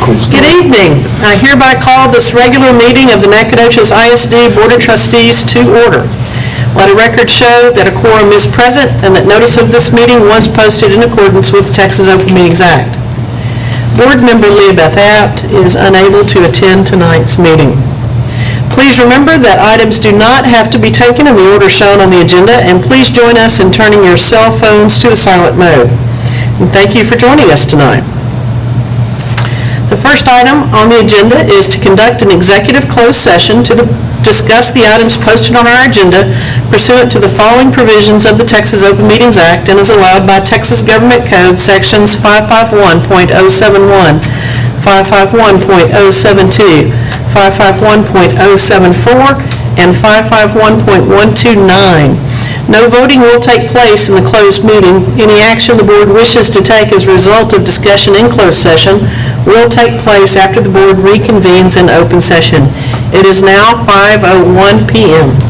Good evening. I hereby call this regular meeting of the Nacogdoches ISD Board of Trustees to order. Let a record show that a quorum is present and that notice of this meeting was posted in accordance with the Texas Open Meetings Act. Board member Leah Beth Apt is unable to attend tonight's meeting. Please remember that items do not have to be taken in the order shown on the agenda, and please join us in turning your cell phones to the silent mode. And thank you for joining us tonight. The first item on the agenda is to conduct an executive closed session to discuss the items posted on our agenda pursuant to the following provisions of the Texas Open Meetings Act and is allowed by Texas Government Code Sections 551.071, 551.072, 551.074, and 551.129. No voting will take place in the closed meeting. Any action the board wishes to take as a result of discussion in closed session will take place after the board reconvenes in open session. It is now 5:01 p.m.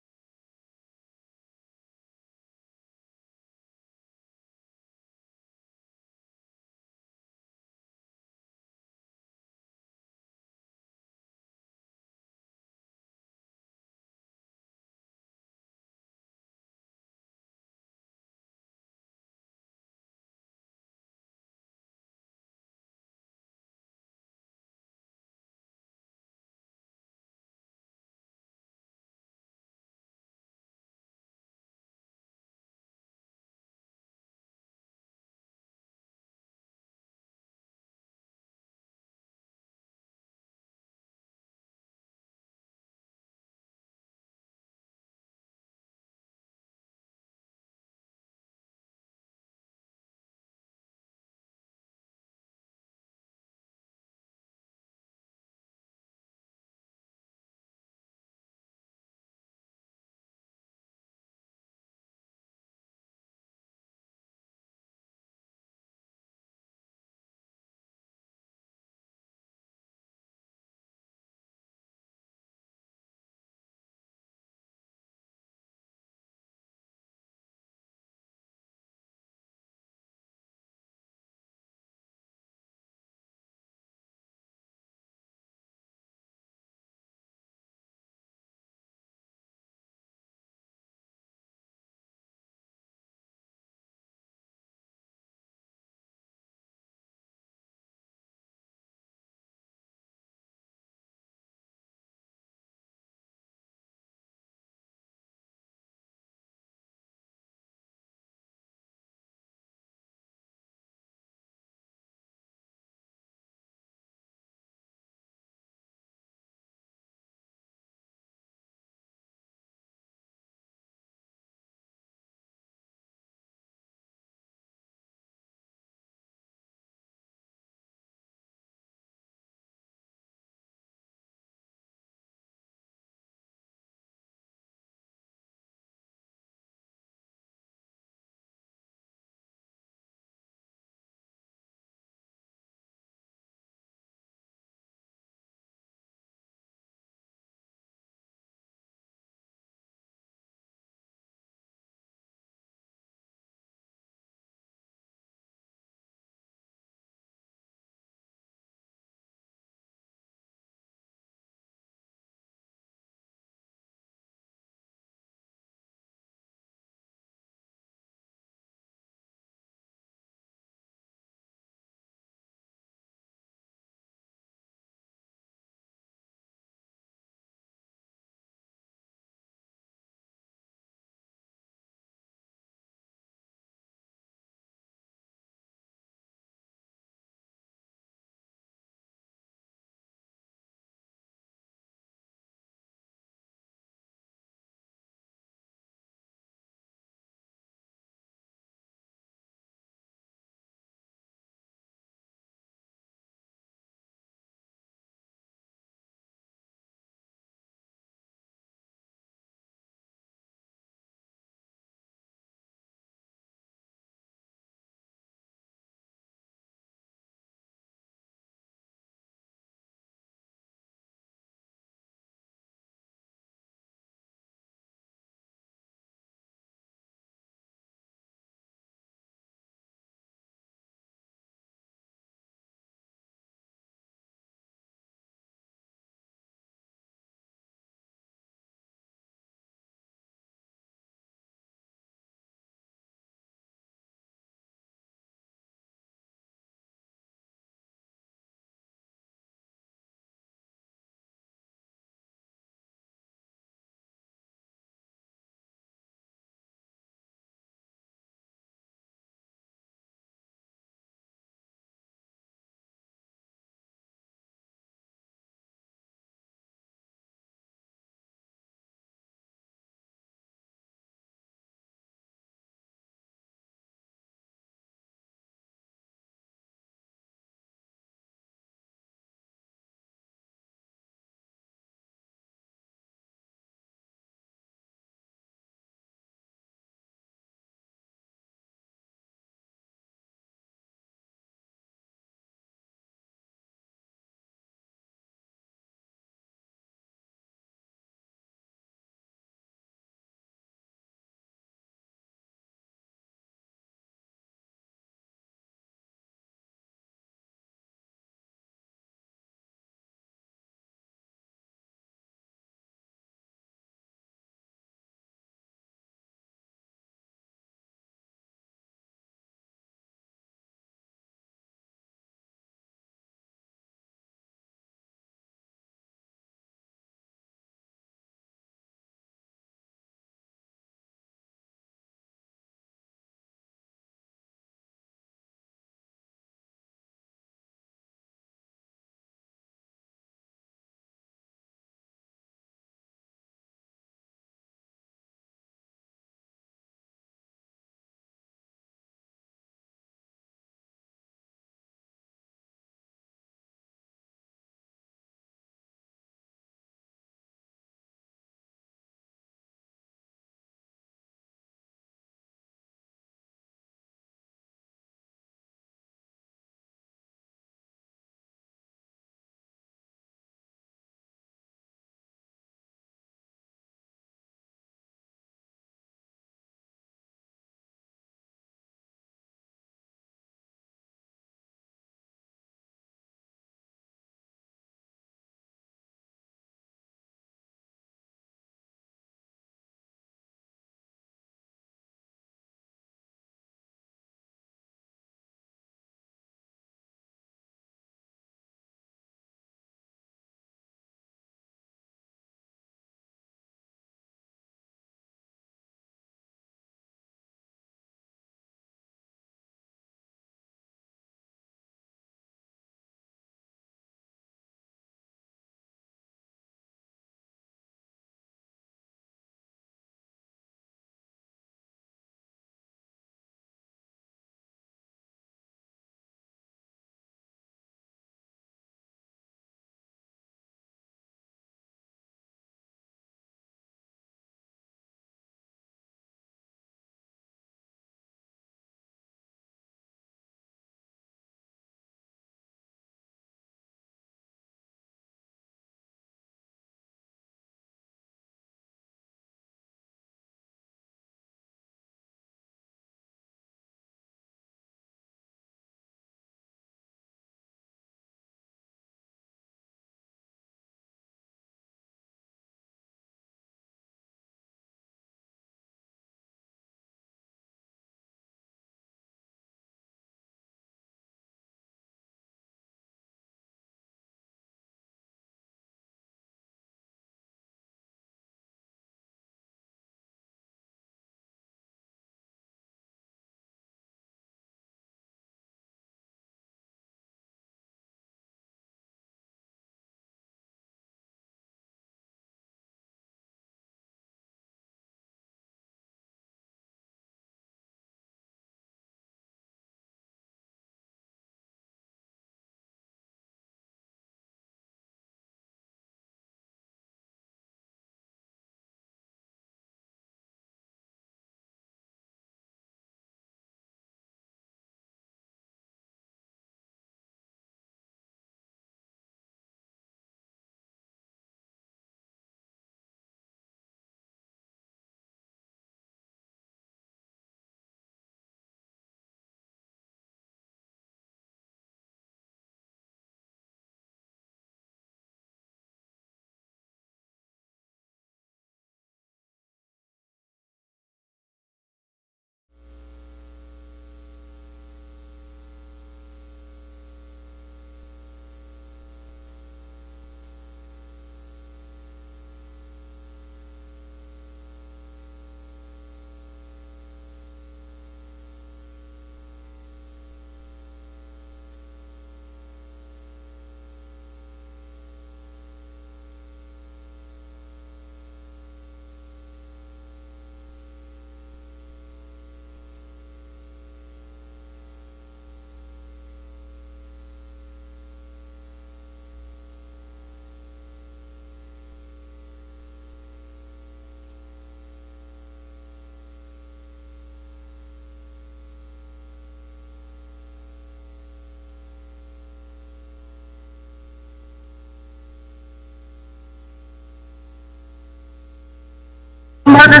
Linebarger?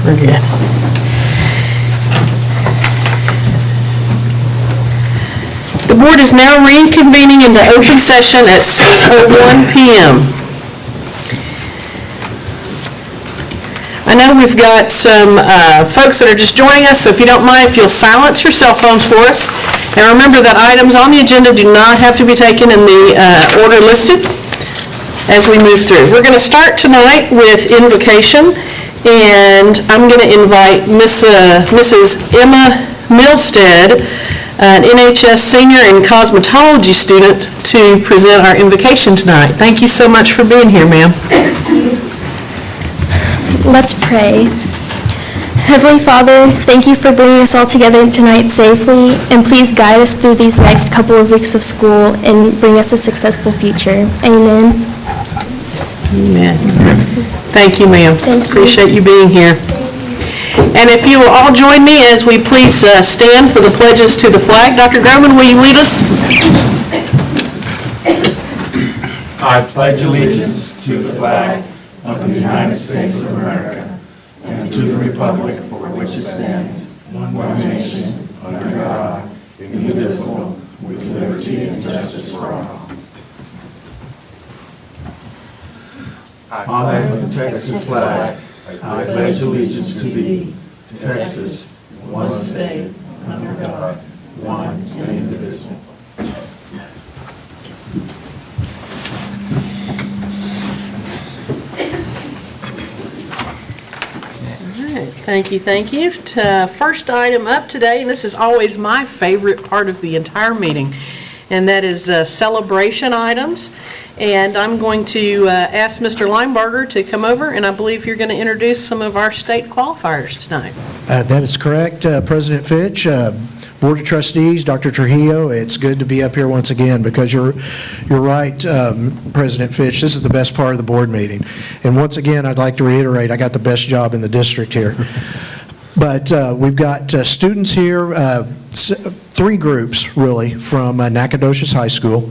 We're good. The board is now reconvening into open session at 6:01 p.m. I know we've got some folks that are just joining us, so if you don't mind, if you'll silence your cell phones for us. And remember that items on the agenda do not have to be taken in the order listed as we move through. We're going to start tonight with invocation, and I'm going to invite Mrs. Emma Milstead, an NHS senior and cosmetology student, to present our invocation tonight. Thank you so much for being here, ma'am. Let's pray. Heavenly Father, thank you for bringing us all together tonight safely, and please guide us through these next couple of weeks of school and bring us a successful future. Amen. Amen. Thank you, ma'am. Thank you. Appreciate you being here. And if you will all join me as we please stand for the pledges to the flag. Dr. Groman, will you lead us? I pledge allegiance to the flag of the United States of America and to the republic for which it stands, one nation, under God, indivisible, with liberty and justice for all. I, the Texas flag, I pledge allegiance to thee, Texas, one state, under God, one and indivisible. Thank you, thank you. First item up today, and this is always my favorite part of the entire meeting, and that is celebration items. And I'm going to ask Mr. Linebarger to come over, and I believe you're going to introduce some of our state qualifiers tonight. That is correct, President Fitch. Board of Trustees, Dr. Trujillo, it's good to be up here once again because you're right, President Fitch, this is the best part of the board meeting. And once again, I'd like to reiterate, I got the best job in the district here. But we've got students here, three groups really, from Nacogdoches High School.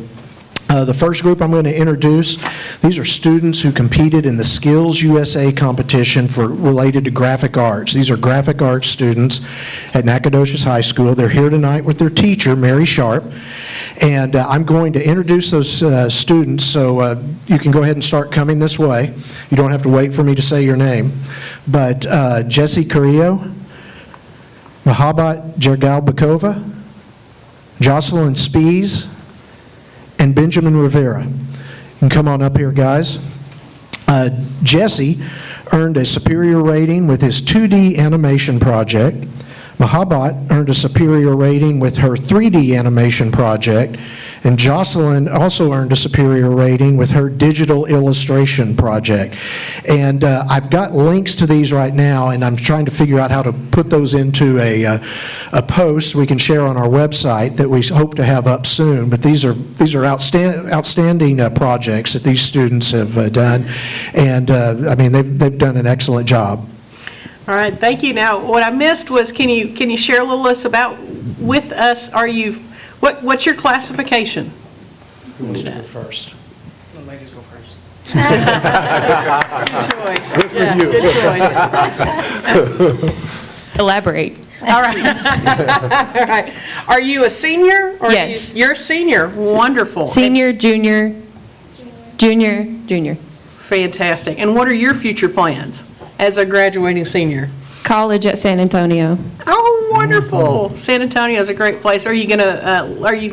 The first group I'm going to introduce, these are students who competed in the Skills USA competition related to graphic arts. These are graphic arts students at Nacogdoches High School. They're here tonight with their teacher, Mary Sharp. And I'm going to introduce those students, so you can go ahead and start coming this way. You don't have to wait for me to say your name. But Jessie Carrillo, Mahabat Jergalbakova, Jocelyn Spees, and Benjamin Rivera. You can come on up here, guys. Jesse earned a superior rating with his 2D animation project. Mahabat earned a superior rating with her 3D animation project. And Jocelyn also earned a superior rating with her digital illustration project. And I've got links to these right now, and I'm trying to figure out how to put those into a post we can share on our website that we hope to have up soon. But these are outstanding projects that these students have done, and I mean they've done an excellent job. All right, thank you. Now, what I missed was, can you share a little with us? What's your classification? Who wants to go first? The ladies go first. Good choice. Elaborate. All right. All right. Are you a senior? Or Yes. You're a senior. Wonderful. Senior, junior, junior. Fantastic. And what are your future plans as a graduating senior? College at San Antonio. Oh, wonderful. San Antonio is a great place. Are you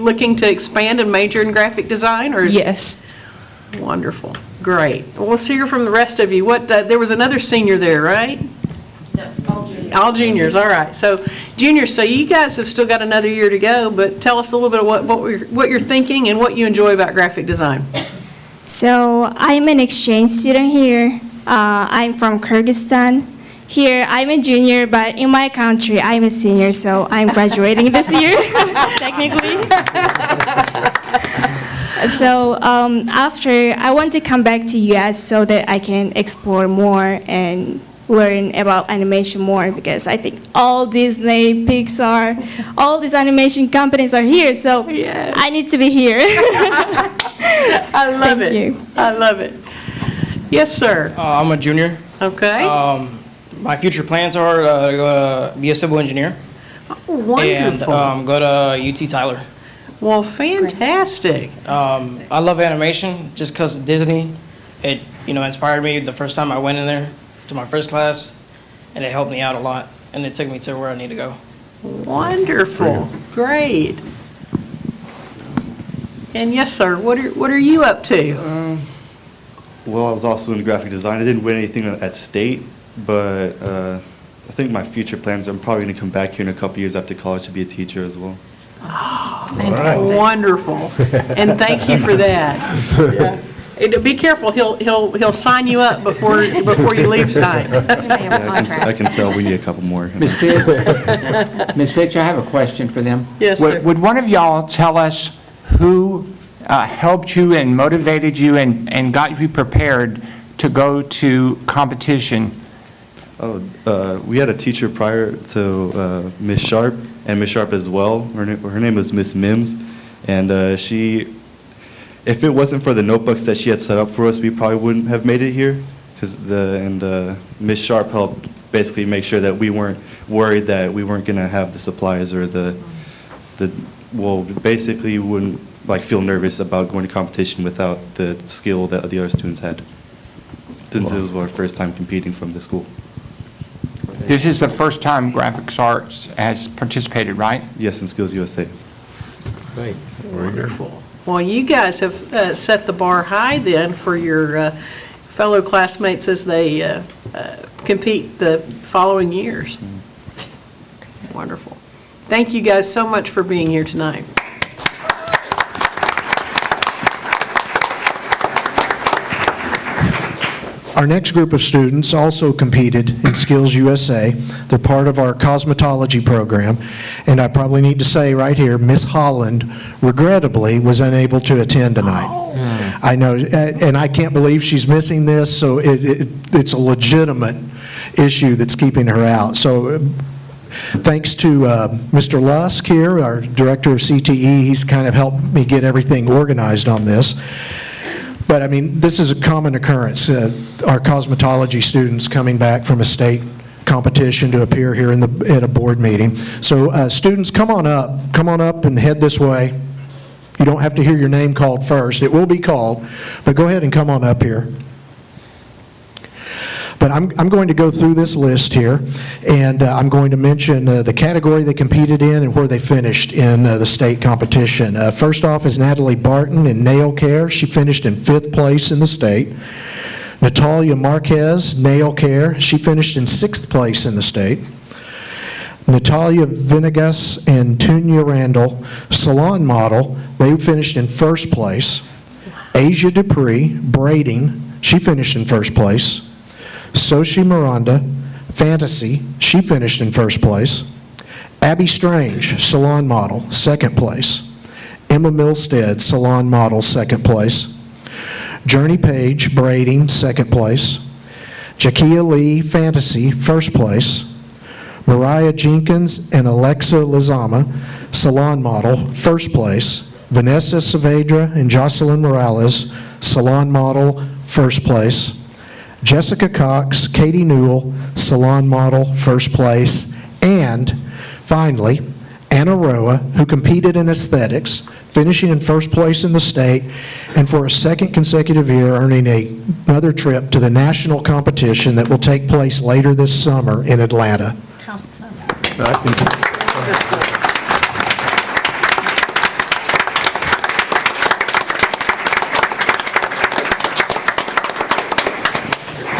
looking to expand and major in graphic design? Yes. Wonderful. Great. Well, let's hear from the rest of you. There was another senior there, right? No, all juniors. All juniors, all right. So juniors, so you guys have still got another year to go, but tell us a little bit of what you're thinking and what you enjoy about graphic design. So I'm an exchange student here. I'm from Kyrgyzstan. Here, I'm a junior, but in my country, I'm a senior, so I'm graduating this year, technically. So after, I want to come back to US so that I can explore more and learn about animation more, because I think all Disney, Pixar, all these animation companies are here, so yes. I need to be here. I love it. Thank you. I love it. Yes, sir. I'm a junior. Okay. My future plans are to go to be a civil engineer and Wonderful. go to UT Tyler. Well, fantastic. I love animation just because Disney, it inspired me the first time I went in there to my first class, and it helped me out a lot, and it took me to where I need to go. Wonderful. Great. And yes, sir, what are you up to? Well, I was also in graphic design. I didn't win anything at state, but I think my future plans, I'm probably going to come back here in a couple years after college to be a teacher as well. Wonderful. And thank you for that. Yeah. Be careful, he'll sign you up before you leave tonight. I can tell we need a couple more. Ms. Fitch, I have a question for them. Yes, sir. Would one of y'all tell us who helped you and motivated you and got you prepared to go to competition? We had a teacher prior to Miss Sharp, and Miss Sharp as well. Her name was Miss Mims, and if it wasn't for the notebooks that she had set up for us, we probably wouldn't have made it here. Miss Sharp helped basically make sure that we weren't worried that we weren't going to have the supplies or basically wouldn't feel nervous about going to competition without the skill that the other students had, since it was our first time competing from the school. This is the first time Graphics Arts has participated, right? Yes, in Skills USA. Wonderful. Well, you guys have set the bar high then for your fellow classmates as they compete the following years. Wonderful. Thank you guys so much for being here tonight. Our next group of students also competed in Skills USA. They're part of our cosmetology program. And I probably need to say right here, Miss Holland, regrettably, was unable to attend tonight. I know, and I can't believe she's missing this, so it's a legitimate issue that's keeping her out. So thanks to Mr. Lusk here, our director of CTE, he's kind of helped me get everything organized on this. But I mean, this is a common occurrence. Our cosmetology students coming back from a state competition to appear here at a board meeting. So students, come on up and head this way. You don't have to hear your name called first. It will be called, but go ahead and come on up here. But I'm going to go through this list here, and I'm going to mention the category they competed in and where they finished in the state competition. First off is Natalie Barton in nail care. She finished in 5th place in the state. Natalia Marquez, nail care. She finished in 6th place in the state. Natalia Venegas and Tunya Randall, salon model. They finished in 1st place. Asia Dupree, braiding. She finished in 1st place. Sochi Miranda, fantasy, she finished in 1st place. Abby Strange, salon model, 2nd place. Emma Milstead, salon model, 2nd place. Journey Page, braiding, 2nd place. Jakia Lee, fantasy, 1st place. Mariah Jenkins and Alexa Lizama, salon model, 1st place. Vanessa Saavedra and Jocelyn Morales, salon model, 1st place. Jessica Cox, Katie Newell, salon model, 1st place. And finally, Anna Roa, who competed in aesthetics, finishing in 1st place in the state, and for a 2nd consecutive year earning another trip to the national competition that will take place later this summer in Atlanta. Awesome.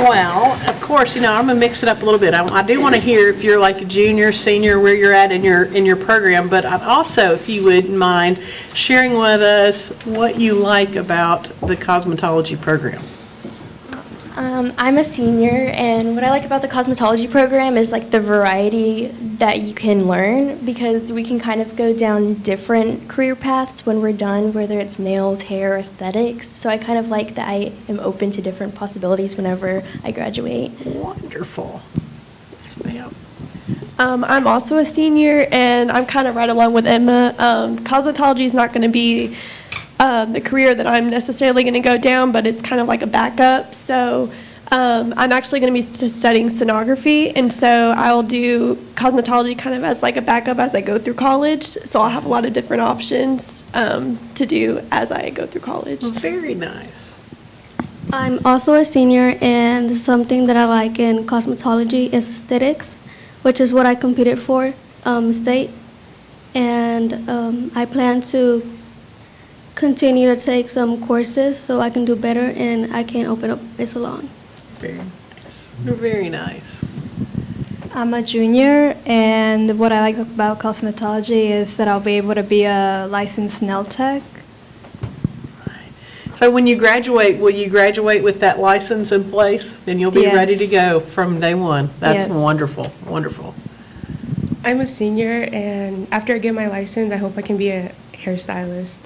Well, of course, I'm going to mix it up a little bit. I do want to hear if you're like a junior, senior, where you're at in your program, but I'd also, if you wouldn't mind, sharing with us what you like about the cosmetology program. I'm a senior, and what I like about the cosmetology program is like the variety that you can learn, because we can kind of go down different career paths when we're done, whether it's nails, hair, aesthetics. So I kind of like that I am open to different possibilities whenever I graduate. Wonderful. Yes, ma'am. I'm also a senior, and I'm kind of right along with Emma. Cosmetology is not going to be the career that I'm necessarily going to go down, but it's kind of like a backup. So I'm actually going to be studying sonography, and so I'll do cosmetology kind of as like a backup as I go through college. So I'll have a lot of different options to do as I go through college. Very nice. I'm also a senior, and something that I like in cosmetology is aesthetics, which is what I competed for state. And I plan to continue to take some courses so I can do better and I can open up a salon. Very nice. Very nice. I'm a junior, and what I like about cosmetology is that I'll be able to be a licensed nail tech. So when you graduate, will you graduate with that license in place? And you'll be ready to Yes. go from day one? That's Yes. wonderful, wonderful. I'm a senior, and after I get my license, I hope I can be a hairstylist.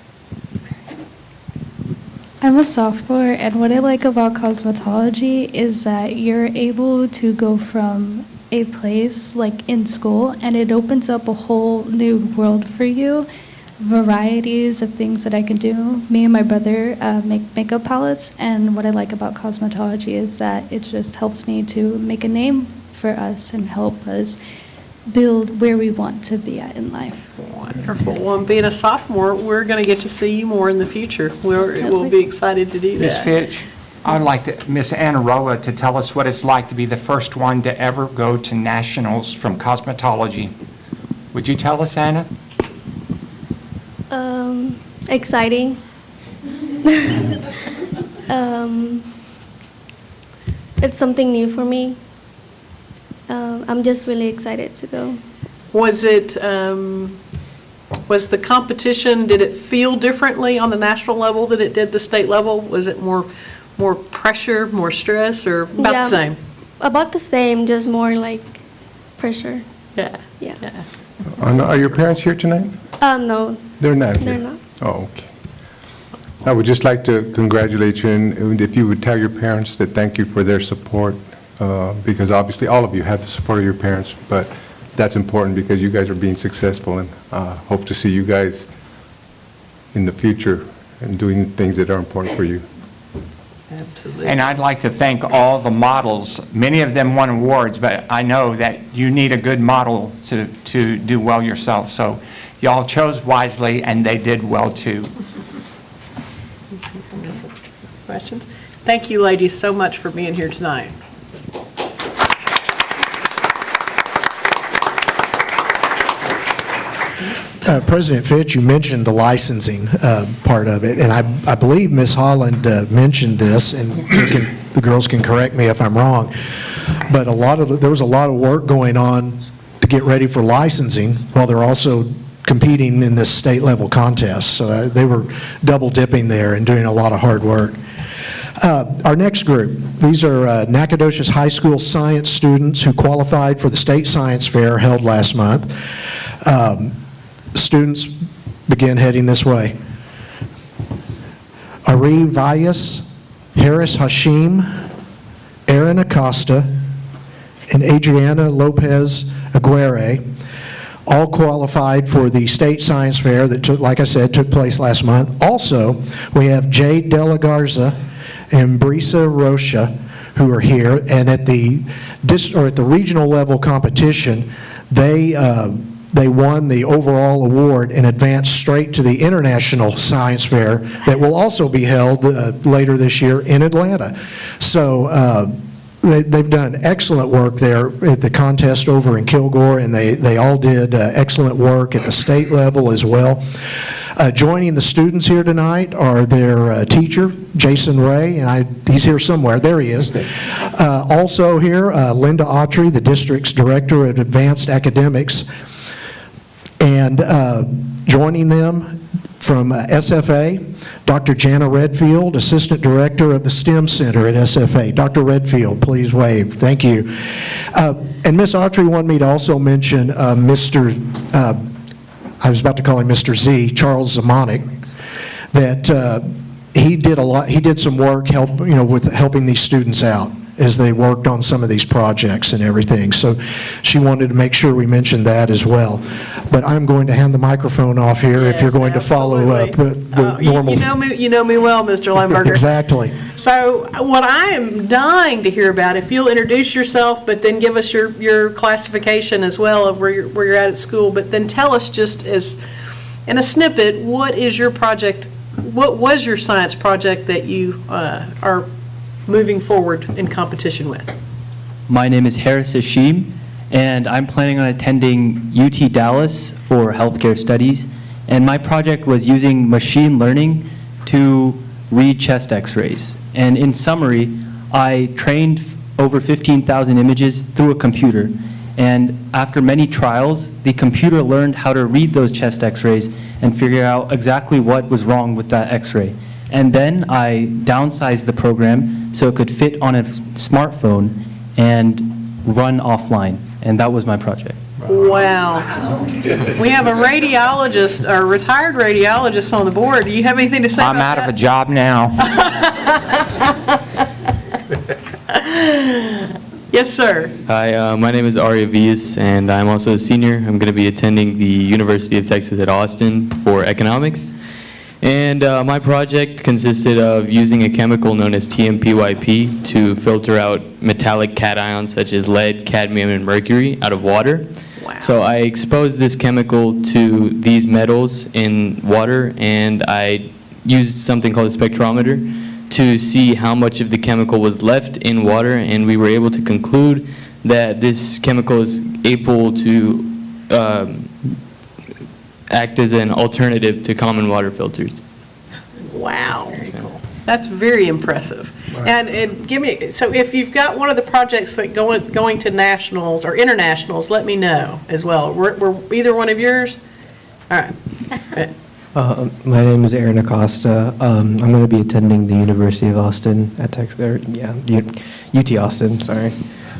I'm a sophomore, and what I like about cosmetology is that you're able to go from a place like in school, and it opens up a whole new world for you. Varieties of things that I can do. Me and my brother make makeup palettes, and what I like about cosmetology is that it just helps me to make a name for us and help us build where we want to be at in life. Wonderful. Well, and being a sophomore, we're going to get to see you more in the future. We'll be excited to do Ms. that. Fitch, I'd like Ms. Anna Roa to tell us what it's like to be the first one to ever go to nationals from cosmetology. Would you tell us, Anna? Exciting. It's something new for me. I'm just really excited to go. Was it, was the competition, did it feel differently on the national level than it did the state level? Was it more pressure, more stress, or about the same? About the same, just more like pressure. Yeah. Yeah. Are your parents here tonight? No, They're not here? they're not. Oh, okay. I would just like to congratulate you, and if you would tell your parents that thank you for their support, because obviously all of you have the support of your parents, but that's important because you guys are being successful, and hope to see you guys in the future and doing things that are important for you. Absolutely. And I'd like to thank all the models. Many of them won awards, but I know that you need a good model to do well yourself. So y'all chose wisely, and they did well too. Questions? Thank you, ladies, so much for being here tonight. President Fitch, you mentioned the licensing part of it, and I believe Ms. Holland mentioned this, and the girls can correct me if I'm wrong, but there was a lot of work going on to get ready for licensing while they're also competing in this state-level contest. So they were double dipping there and doing a lot of hard work. Our next group, these are Nacogdoches High School science students who qualified for the state science fair held last month. Students begin heading this way. Ari Valles, Harris Hashim, Aaron Acosta, and Adriana Lopez Aguirre all qualified for the state science fair that took, like I said, took place last month. Also, we have Jade De La Garza and Brisa Rocha who are here, and at the regional level competition, they won the overall award and advanced straight to the International Science Fair that will also be held later this year in Atlanta. So they've done excellent work there at the contest over in Kilgore, and they all did excellent work at the state level as well. Joining the students here tonight are their teacher, Jason Ray, and he's here somewhere. There he is. Also here, Linda Autry, the district's director of advanced academics. And joining them from SFA, Dr. Jana Redfield, Assistant Director of the STEM Center at SFA. Dr. Redfield, please wave. Thank you. And Ms. Autry wanted me to also mention Mr., I was about to call him Mr. Z, Charles Zamanek, that he did some work with helping these students out. as they worked on some of these projects and everything. So she wanted to make sure we mentioned that as well. But I'm going to hand the microphone off here if you're Yes, going to follow up absolutely. with the normal. You know me well, Mr. Limburger. Exactly. So what I am dying to hear about, if you'll introduce yourself, but then give us your classification as well of where you're at school, but then tell us just as, in a snippet, what is your project, what was your science project that you are moving forward in competition with? My name is Harris Hashim, and I'm planning on attending UT Dallas for healthcare studies. And my project was using machine learning to read chest x-rays. And in summary, I trained over 15,000 images through a computer. And after many trials, the computer learned how to read those chest x-rays and figure out exactly what was wrong with that x-ray. And then I downsized the program so it could fit on a smartphone and run offline. And that was my project. Wow. We have a radiologist, or retired radiologist on the board. Do you have anything to say about that? I'm out of a job now. Yes, sir. Hi, my name is Aria Vias, and I'm also a senior. I'm going to be attending the University of Texas at Austin for economics. And my project consisted of using a chemical known as TMPYP to filter out metallic cations such as lead, cadmium, and mercury out of water. Wow. So I exposed this chemical to these metals in water, and I used something called a spectrometer to see how much of the chemical was left in water, and we were able to conclude that this chemical is able to act as an alternative to common water filters. Wow. That's very impressive. And give me, so if you've got one of the projects that going to nationals or internationals, let me know as well. Were either one of yours? All right. My name is Aaron Acosta. I'm going to be attending the University of Austin at UT Austin, sorry.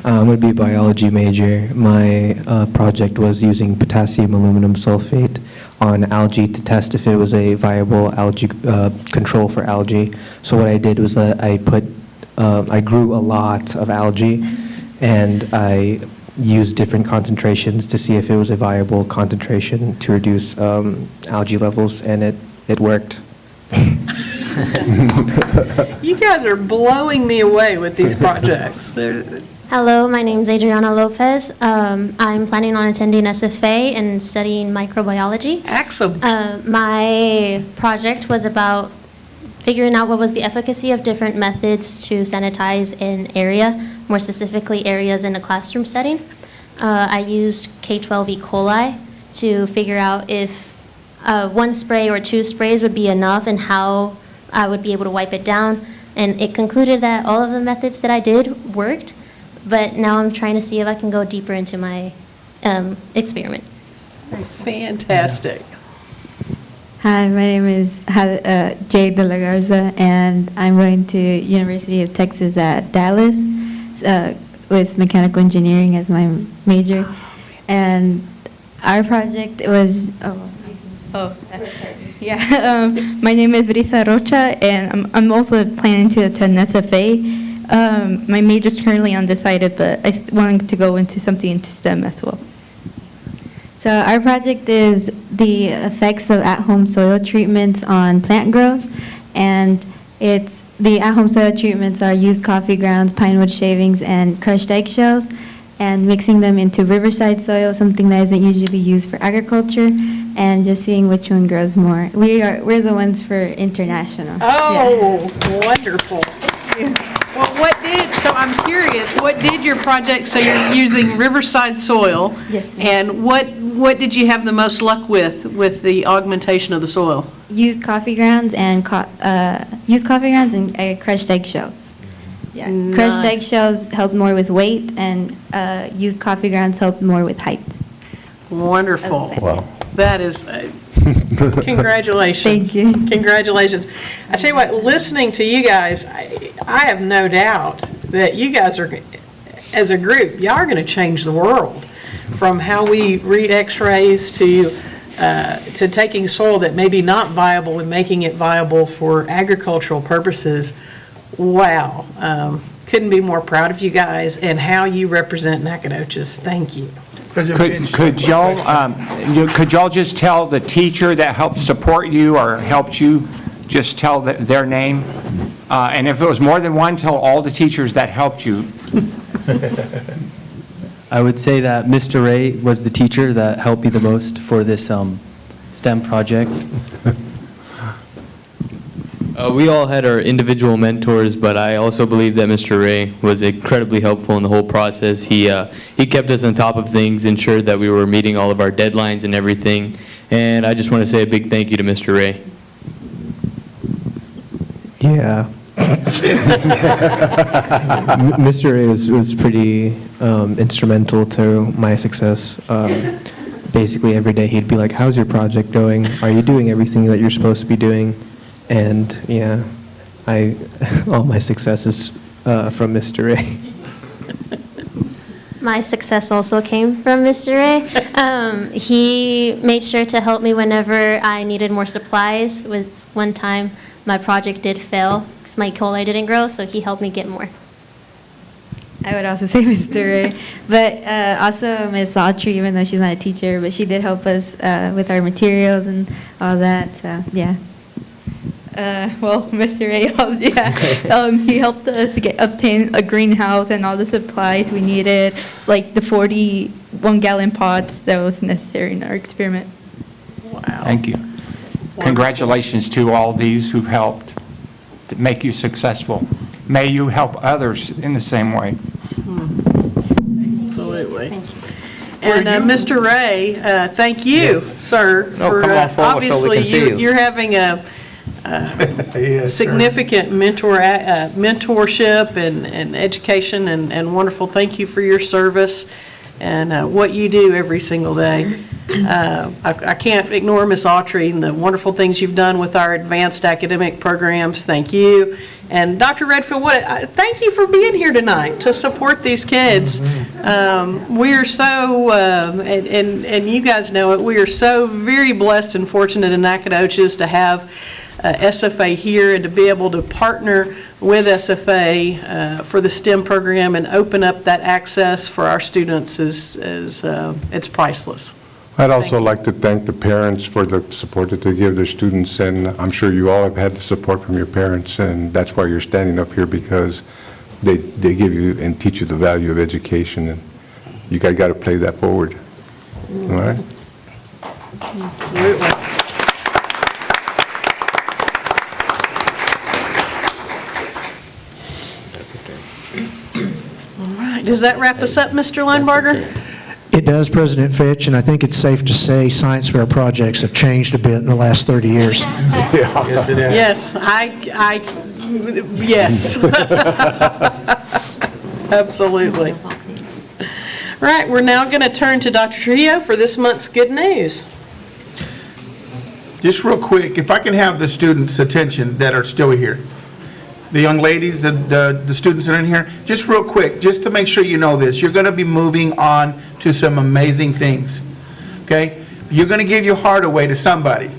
I'm going to be a biology major. My project was using potassium aluminum sulfate on algae to test if it was a viable algae control for algae. So what I did was that I grew a lot of algae, and I used different concentrations to see if it was a viable concentration to reduce algae levels, and it worked. You guys are blowing me away with these projects. Hello, my name is Adriana Lopez. I'm planning on attending SFA and studying microbiology. Excellent. My project was about figuring out what was the efficacy of different methods to sanitize an area, more specifically areas in a classroom setting. I used K12 E. coli to figure out if one spray or two sprays would be enough and how I would be able to wipe it down. And it concluded that all of the methods that I did worked, but now I'm trying to see if I can go deeper into my experiment. Fantastic. Hi, my name is Jay De La Garza, and I'm going to University of Texas at Dallas with mechanical engineering as my major. And our project was, my name is Brisa Rocha, and I'm also planning to attend SFA. My major is currently undecided, but I wanted to go into something into STEM as well. So our project is the effects of at-home soil treatments on plant growth, and the at-home soil treatments are used coffee grounds, pine wood shavings, and crushed eggshells, and mixing them into riverside soil, something that isn't usually used for agriculture, and just seeing which one grows more. We're the ones for international. Oh, wonderful. Well, so I'm curious, what did your project, so you're using riverside soil? Yes, ma'am. And what did you have the most luck with the augmentation of the soil? Used coffee grounds and crushed eggshells. Yeah, crushed Nice. eggshells helped more with weight, and used coffee grounds helped more with height. Wonderful. Wow. That is, congratulations. Thank you. Congratulations. I tell you what, listening to you guys, I have no doubt that you guys are, as a group, y'all are going to change the world, from how we read x-rays to taking soil that may be not viable and making it viable for agricultural purposes. Wow. couldn't be more proud of you guys and how you represent Nacogdoches. Thank you. Could y'all just tell the teacher that helped support you or helped you, just tell their name? And if it was more than one, tell all the teachers that helped you. I would say that Mr. Ray was the teacher that helped me the most for this STEM project. We all had our individual mentors, but I also believe that Mr. Ray was incredibly helpful in the whole process. He kept us on top of things, ensured that we were meeting all of our deadlines and everything. And I just want to say a big thank you to Mr. Ray. Yeah. Mr. Ray was pretty instrumental to my success. Basically, every day he'd be like, "How's your project going? Are you doing everything that you're supposed to be doing?" And yeah, all my success is from Mr. Ray. My success also came from Mr. Ray. He made sure to help me whenever I needed more supplies. With one time, my project did fail. My coli didn't grow, so he helped me get more. I would also say Mr. Ray, but also Ms. Autry, even though she's not a teacher, but she did help us with our materials and all that, so yeah. Well, Mr. Ray, he helped us obtain a greenhouse and all the supplies we needed, like the 41-gallon pots that was necessary in our experiment. Wow. Thank you. Congratulations to all these who've helped to make you successful. May you help others in the same way. Absolutely. And Mr. Ray, thank you, sir, No, come on forward so we can see you. You're having a significant mentorship and education and wonderful. Thank you for your service and what you do every single day. I can't ignore Ms. Autry and the wonderful things you've done with our advanced academic programs. Thank you. And Dr. Redfield, thank you for being here tonight to support these kids. We are so, and you guys know it, we are so very blessed and fortunate in Nacogdoches to have SFA here and to be able to partner with SFA for the STEM program and open up that access for our students is it's priceless. I'd also like to thank the parents for the support that they give their students, and I'm sure you all have had the support from your parents, and that's why you're standing up here, because they give you and teach you the value of education, and you guys got to play that forward. All right? Absolutely. All right. Does that wrap us up, Mr. Linebarger? It does, President Fitch, and I think it's safe to say science fair projects have changed a bit in the last 30 years. Yes, it is. Yes, yes. Absolutely. All right, we're now going to turn to Dr. Trujillo for this month's good news. Just real quick, if I can have the students' attention that are still here. The young ladies, the students that are in here, just real quick, just to make sure you know this, you're going to be moving on to some amazing things, okay? You're going to give your heart away to somebody.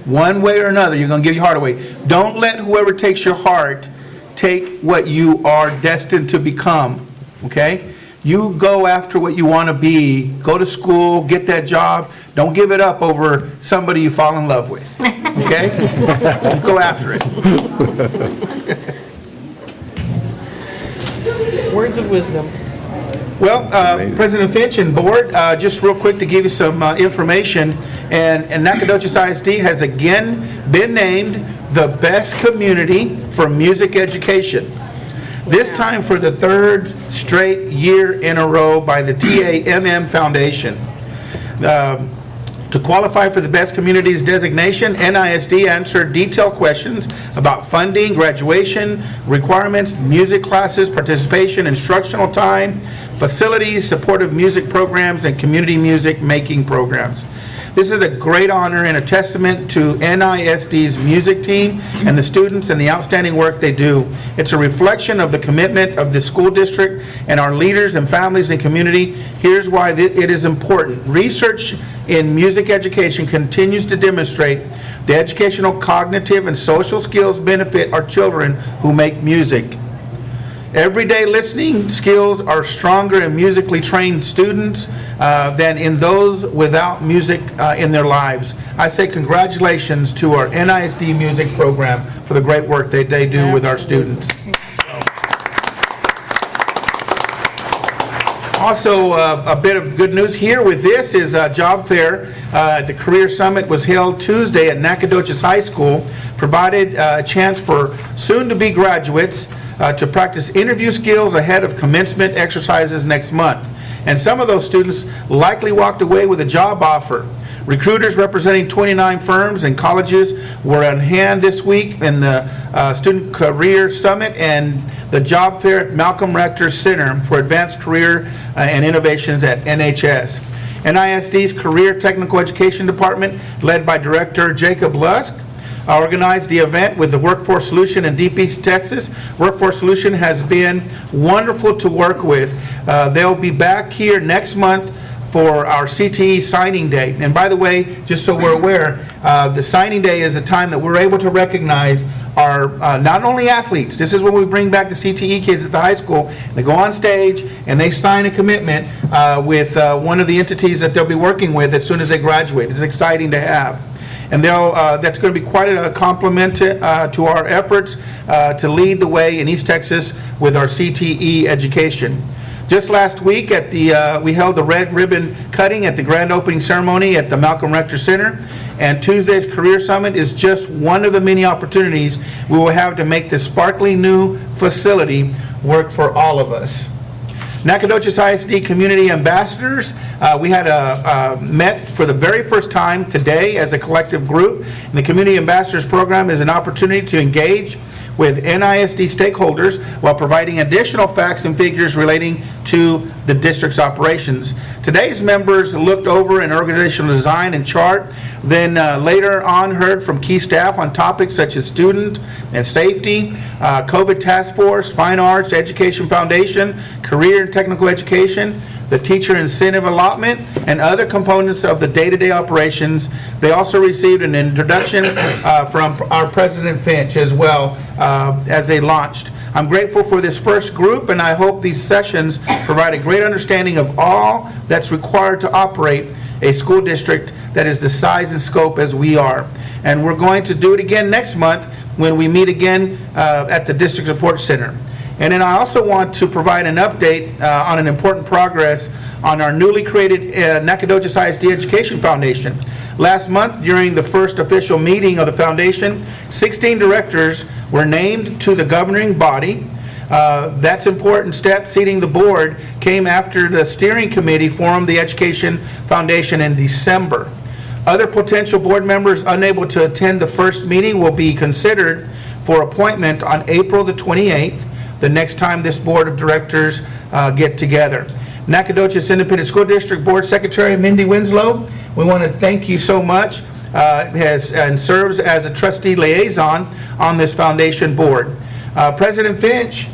One way or another, you're going to give your heart away. Don't let whoever takes your heart take what you are destined to become, okay? You go after what you want to be. Go to school, get that job. Don't give it up over somebody you fall in love with, okay? Go after it. Words of wisdom. Well, President Finch and board, just real quick to give you some information, and Nacogdoches ISD has again been named the best community for music education. This time for the third straight year in a row by the TAMM Foundation. To qualify for the Best Communities designation, NISD answered detailed questions about funding, graduation, requirements, music classes, participation, instructional time, facilities, supportive music programs, and community music making programs. This is a great honor and a testament to NISD's music team and the students and the outstanding work they do. It's a reflection of the commitment of the school district and our leaders and families and community. Here's why it is important. Research in music education continues to demonstrate the educational, cognitive, and social skills benefit our children who make music. Everyday listening skills are stronger in musically trained students than in those without music in their lives. I say congratulations to our NISD music program for the great work that they do with our students. Also, a bit of good news here with this is job fair. The Career Summit was held Tuesday at Nacogdoches High School, provided a chance for soon-to-be graduates to practice interview skills ahead of commencement exercises next month. And some of those students likely walked away with a job offer. Recruiters representing 29 firms and colleges were on hand this week in the Student Career Summit and the Job Fair at Malcolm Rector Center for Advanced Career and Innovations at NHS. NISD's Career Technical Education Department, led by Director Jacob Lusk, organized the event with the Workforce Solution in Deep East Texas. Workforce Solution has been wonderful to work with. They'll be back here next month for our CTE signing day. And by the way, just so we're aware, the signing day is a time that we're able to recognize our not only athletes. This is when we bring back the CTE kids at the high school. They go on stage and they sign a commitment with one of the entities that they'll be working with as soon as they graduate. It's exciting to have. And that's going to be quite a compliment to our efforts to lead the way in East Texas with our CTE education. Just last week, we held the red ribbon cutting at the grand opening ceremony at the Malcolm Rector Center. And Tuesday's Career Summit is just one of the many opportunities we will have to make this sparkling new facility work for all of us. Nacogdoches ISD Community Ambassadors, we had met for the very first time today as a collective group. And the Community Ambassadors Program is an opportunity to engage with NISD stakeholders while providing additional facts and figures relating to the district's operations. Today's members looked over an organizational design and chart, then later on heard from key staff on topics such as student and safety, COVID task force, fine arts, education foundation, career and technical education, the teacher incentive allotment, and other components of the day-to-day operations. They also received an introduction from our President Finch as well as they launched. I'm grateful for this first group, and I hope these sessions provide a great understanding of all that's required to operate a school district that is the size and scope as we are. And we're going to do it again next month when we meet again at the District Support Center. And then I also want to provide an update on an important progress on our newly created Nacogdoches ISD Education Foundation. Last month, during the first official meeting of the foundation, 16 directors were named to the governing body. That's important step. Seating the board came after the steering committee formed the Education Foundation in December. Other potential board members unable to attend the first meeting will be considered for appointment on April the 28th, the next time this board of directors get together. Nacogdoches Independent School District Board Secretary Mindy Winslow, we want to thank you so much, and serves as a trustee liaison on this foundation board. President Finch,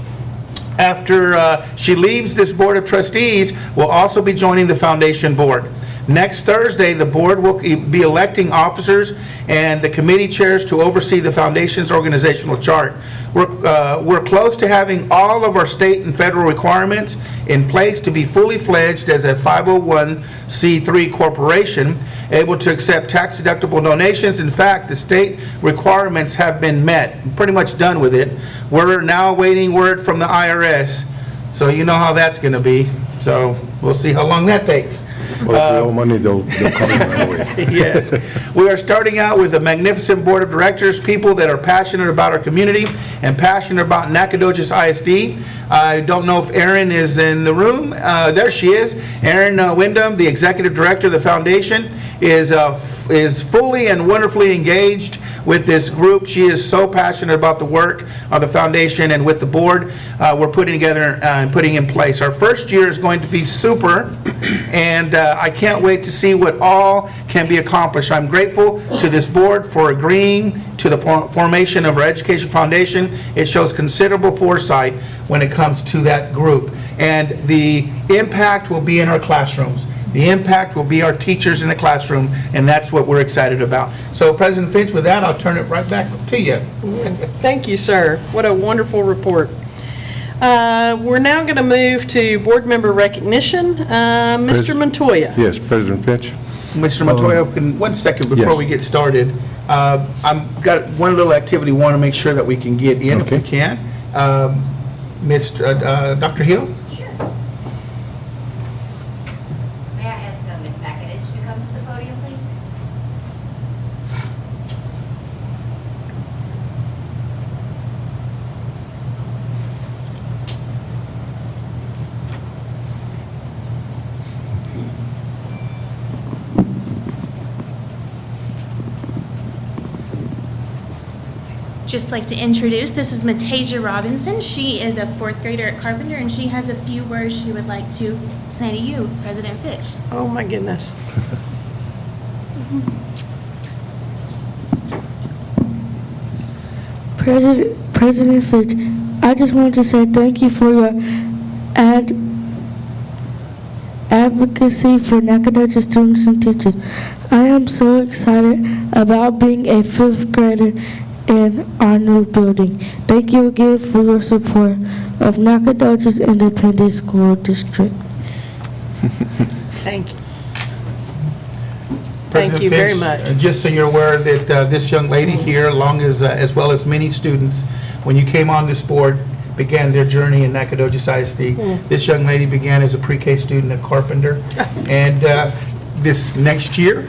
after she leaves this board of trustees, will also be joining the foundation board. Next Thursday, the board will be electing officers and the committee chairs to oversee the foundation's organizational chart. We're close to having all of our state and federal requirements in place to be fully fledged as a 501c3 corporation, able to accept tax-deductible donations. In fact, the state requirements have been met, pretty much done with it. We're now awaiting word from the IRS, so you know how that's going to be. So we'll see how long that takes. Well, if we owe money, they'll come right away. Yes. We are starting out with a magnificent board of directors, people that are passionate about our community and passionate about Nacogdoches ISD. I don't know if Erin is in the room. There she is. Erin Wyndham, the executive director of the foundation, is fully and wonderfully engaged with this group. She is so passionate about the work of the foundation and with the board we're putting together and putting in place. Our first year is going to be super, and I can't wait to see what all can be accomplished. I'm grateful to this board for agreeing to the formation of our education foundation. It shows considerable foresight when it comes to that group, and the impact will be in our classrooms. The impact will be our teachers in the classroom, and that's what we're excited about. So, President Finch, with that, I'll turn it right back to you. Thank you, sir. What a wonderful report. We're now going to move to board member recognition. Mr. Montoya. Yes, President Finch. Mr. Montoya, one second before Yes. we get started. I've got one little activity, want to make sure that we can get in if we Okay. can. Dr. Hill? May I ask Ms. McAdich to come to the podium, please? Just like to introduce, this is Matasia Robinson. She is a 4th grader at Carpenter, and she has a few words she would like to say to you, President Fitch. Oh, my goodness. President Fitch, I just want to say thank you for your advocacy for Nacogdoches students and teachers. I am so excited about being a 5th grader in our new building. Thank you again for your support of Nacogdoches Independent School District. Thank you. President Thank you very Finch, much. Just so you're aware that this young lady here, as well as many students, when you came on this board, began their journey in Nacogdoches ISD. This young lady began as a pre-K student at Carpenter, and this next year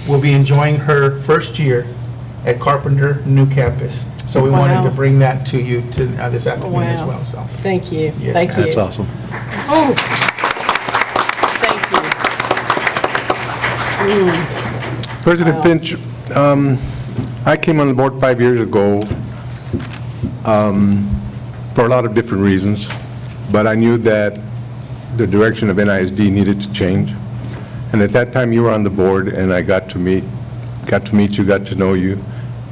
will be enjoying her first year at Carpenter new campus. So we wanted to bring that to you this afternoon as well. So Thank you. Yes, Thank you. That's awesome. Oh, thank you. President Finch, I came on the board 5 years ago for a lot of different reasons, but I knew that the direction of NISD needed to change. And at that time, you were on the board, and I got to meet you, got to know you,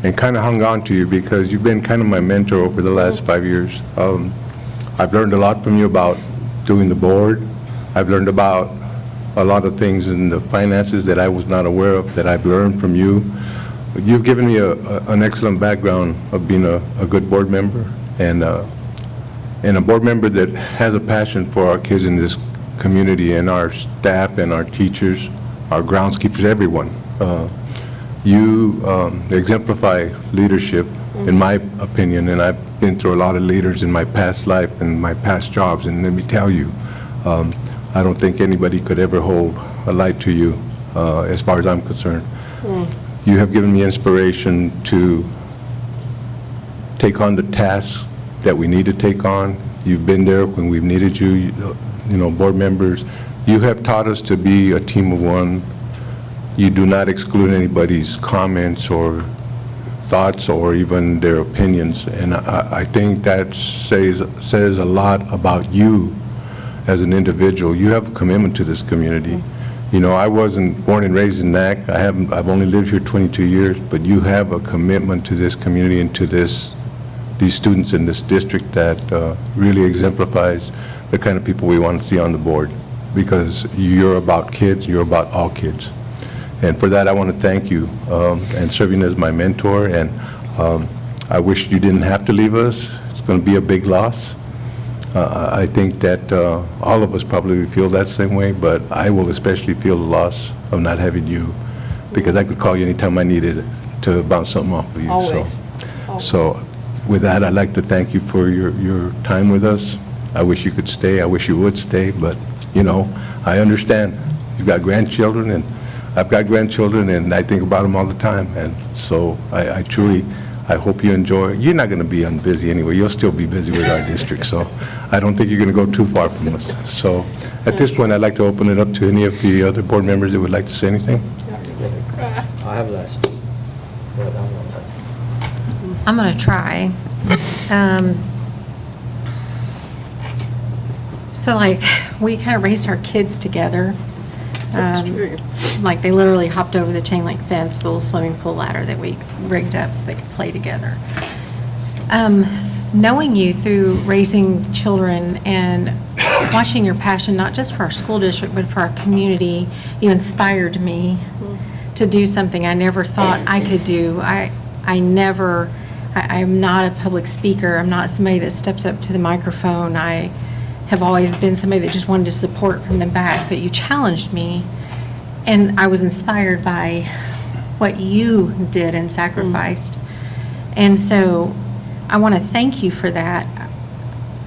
and kind of hung on to you because you've been kind of my mentor over the last 5 years. I've learned a lot from you about doing the board. I've learned about a lot of things in the finances that I was not aware of that I've learned from you. You've given me an excellent background of being a good board member and a board member that has a passion for our kids in this community and our staff and our teachers, our groundskeepers, everyone. You exemplify leadership, in my opinion, and I've been through a lot of leaders in my past life and my past jobs, and let me tell you, I don't think anybody could ever hold a light to you as far as I'm concerned. You have given me inspiration to take on the tasks that we need to take on. You've been there when we've needed you, you know, board members. You have taught us to be a team of one. You do not exclude anybody's comments or thoughts or even their opinions. And I think that says a lot about you as an individual. You have a commitment to this community. You know, I wasn't born and raised in NAC. I've only lived here 22 years, but you have a commitment to this community and to these students in this district that really exemplifies the kind of people we want to see on the board, because you're about kids, you're about all kids. And for that, I want to thank you and serving as my mentor. And I wish you didn't have to leave us. It's going to be a big loss. I think that all of us probably feel that same way, but I will especially feel the loss of not having you, because I could call you anytime I needed to bounce something off of you. Always. So with that, I'd like to thank you for your time with us. I wish you could stay. I wish you would stay, but, you know, I understand. You've got grandchildren, and I've got grandchildren, and I think about them all the time. And so I truly, I hope you enjoy. You're not going to be unbusy anyway. You'll still be busy with our district, so I don't think you're going to go too far from us. So at this point, I'd like to open it up to any of the other board members that would like to say anything. I have last. But I'm not last. I'm going to try. So like, we kind of raised our kids together. That's true. Like, they literally hopped over the chain link fence, with a little swimming pool ladder that we rigged up so they could play together. Knowing you through raising children and watching your passion, not just for our school district, but for our community, you inspired me to do something I never thought I could do. I I'm not a public speaker. I'm not somebody that steps up to the microphone. I have always been somebody that just wanted to support from the back, but you challenged me, and I was inspired by what you did and sacrificed. And so I want to thank you for that.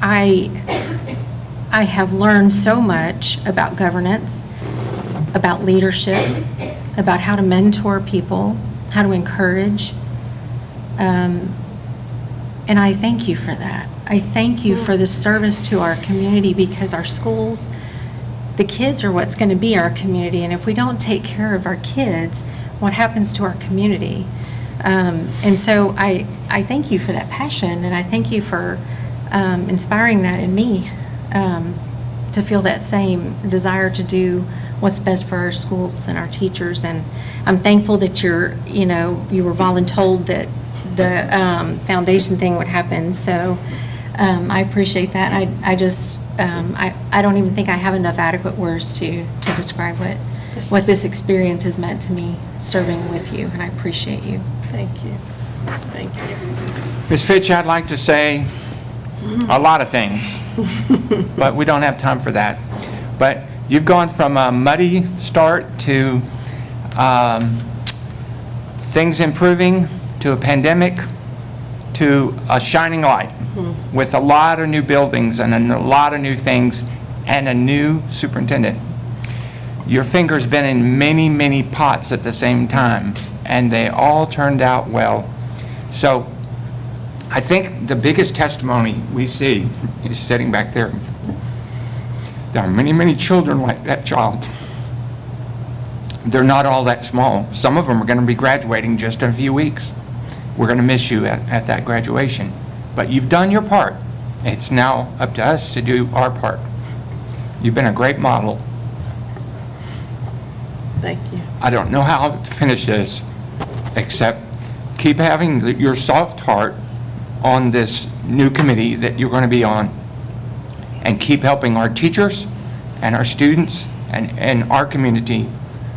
I have learned so much about governance, about leadership, about how to mentor people, how to encourage. And I thank you for that. I thank you for the service to our community, because our schools, the kids are what's going to be our community. And if we don't take care of our kids, what happens to our community? And so I thank you for that passion, and I thank you for inspiring that in me, to feel that same desire to do what's best for our schools and our teachers. And I'm thankful that you were voluntold that the foundation thing would happen. So I appreciate that. I don't even think I have enough adequate words to describe what this experience has meant to me serving with you, and I appreciate you. Thank you. Thank you. Ms. Fitch, I'd like to say a lot of things, but we don't have time for that. But you've gone from a muddy start to things improving, to a pandemic, to a shining light, with a lot of new buildings and a lot of new things and a new superintendent. Your finger's been in many, many pots at the same time, and they all turned out well. So I think the biggest testimony we see is sitting back there. There are many, many children like that child. They're not all that small. Some of them are going to be graduating just in a few weeks. We're going to miss you at that graduation. But you've done your part. It's now up to us to do our part. You've been a great model. Thank you. I don't know how to finish this, except keep having your soft heart on this new committee that you're going to be on, and keep helping our teachers and our students and our community,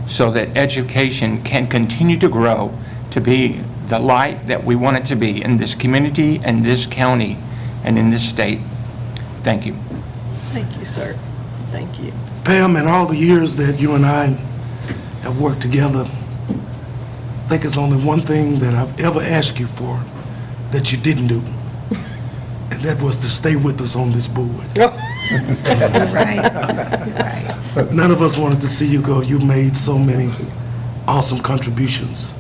so that education can continue to grow to be the light that we want it to be in this community and this county and in this state. Thank you. Thank you, sir. Thank you. Pam, in all the years that you and I have worked together, I think it's only one thing that I've ever asked you for that you didn't do, and that was to stay with us on this board. Right. None of us wanted to see you go. You made so many awesome contributions.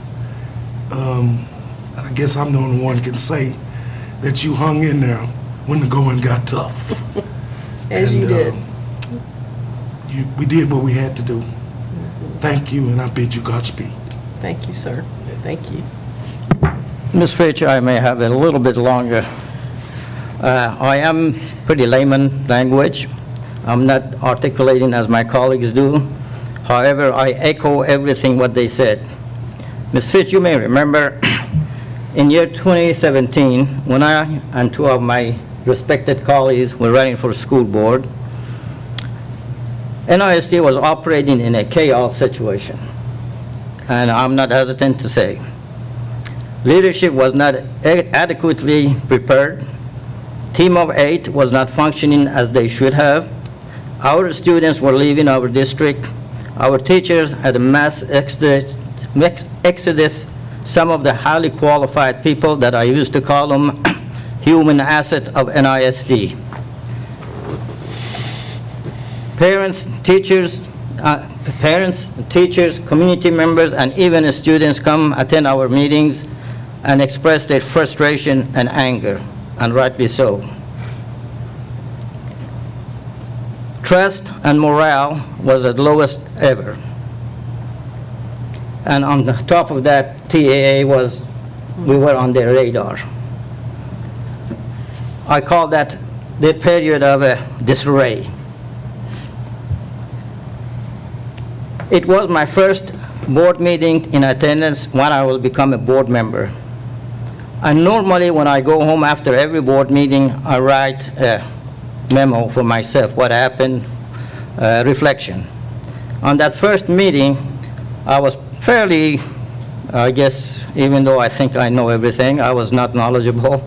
I guess I'm the only one can say that you hung in there when the going got tough. As you did. We did what we had to do. Thank you, and I bid you Godspeed. Thank you, sir. Thank you. Ms. Fitch, I may have a little bit longer. I am pretty layman language. I'm not articulating as my colleagues do. However, I echo everything what they said. Ms. Fitch, you may remember in year 2017, when I and two of my respected colleagues were running for school board, NISD was operating in a chaos situation. And I'm not hesitant to say, leadership was not adequately prepared. Team of 8 was not functioning as they should have. Our students were leaving our district. Our teachers had a mass exodus. Some of the highly qualified people that I used to call them human asset of NISD. Parents, teachers, community members, and even students come attend our meetings and express their frustration and anger, and rightly so. Trust and morale was at lowest ever. And on the top of that, TAA we were on their radar. I call that the period of disarray. It was my first board meeting in attendance when I will become a board member. And normally when I go home after every board meeting, I write a memo for myself, what happened, reflection. On that first meeting, I was fairly I guess even though I think I know everything, I was not knowledgeable.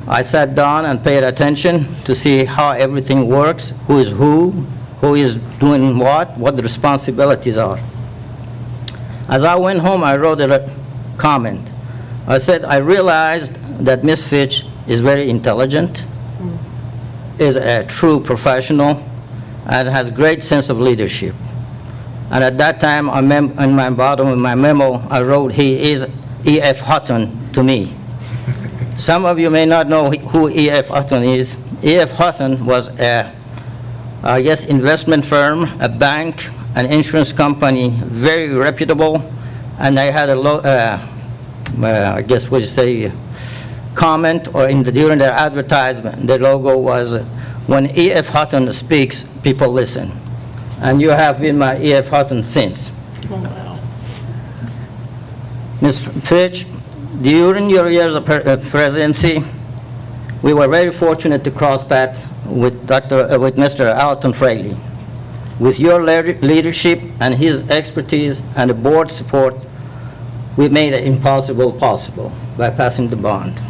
I sat down and paid attention to see how everything works, who is doing what the responsibilities are. As I went home, I wrote a comment. I said, I realized that Ms. Fitch is very intelligent, is a true professional, and has great sense of leadership. And at that time, in my bottom of my memo, I wrote, he is E.F. Hutton to me. Some of you may not know who E.F. Hutton is. E.F. Hutton was a, I guess, investment firm, a bank, an insurance company, very reputable, and they had a I guess what you say, comment, or during their advertisement, their logo was, when E.F. Hutton speaks, people listen. And you have been my E.F. Hutton since. Oh, wow. Ms. Fitch, during your years of presidency, we were very fortunate to cross paths with Mr. Alton Fraley. With your leadership and his expertise and the board's support, we made the impossible possible by passing the bond.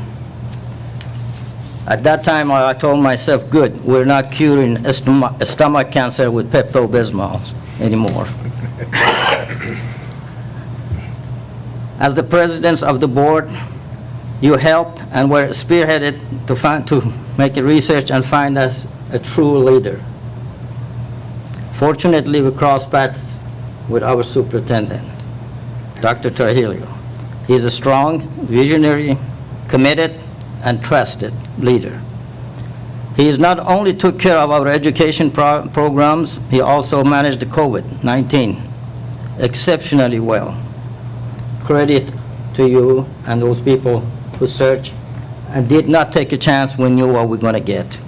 At that time, I told myself, good, we're not curing stomach cancer with Pepto-Bismol anymore. As the presidents of the board, you helped and were spearheaded to make a research and find us a true leader. Fortunately, we crossed paths with our superintendent, Dr. Trujillo. He is a strong, visionary, committed, and trusted leader. He not only took care of our education programs, he also managed the COVID-19 exceptionally well. Credit to you and those people who searched and did not take a chance when we knew what we're going to get.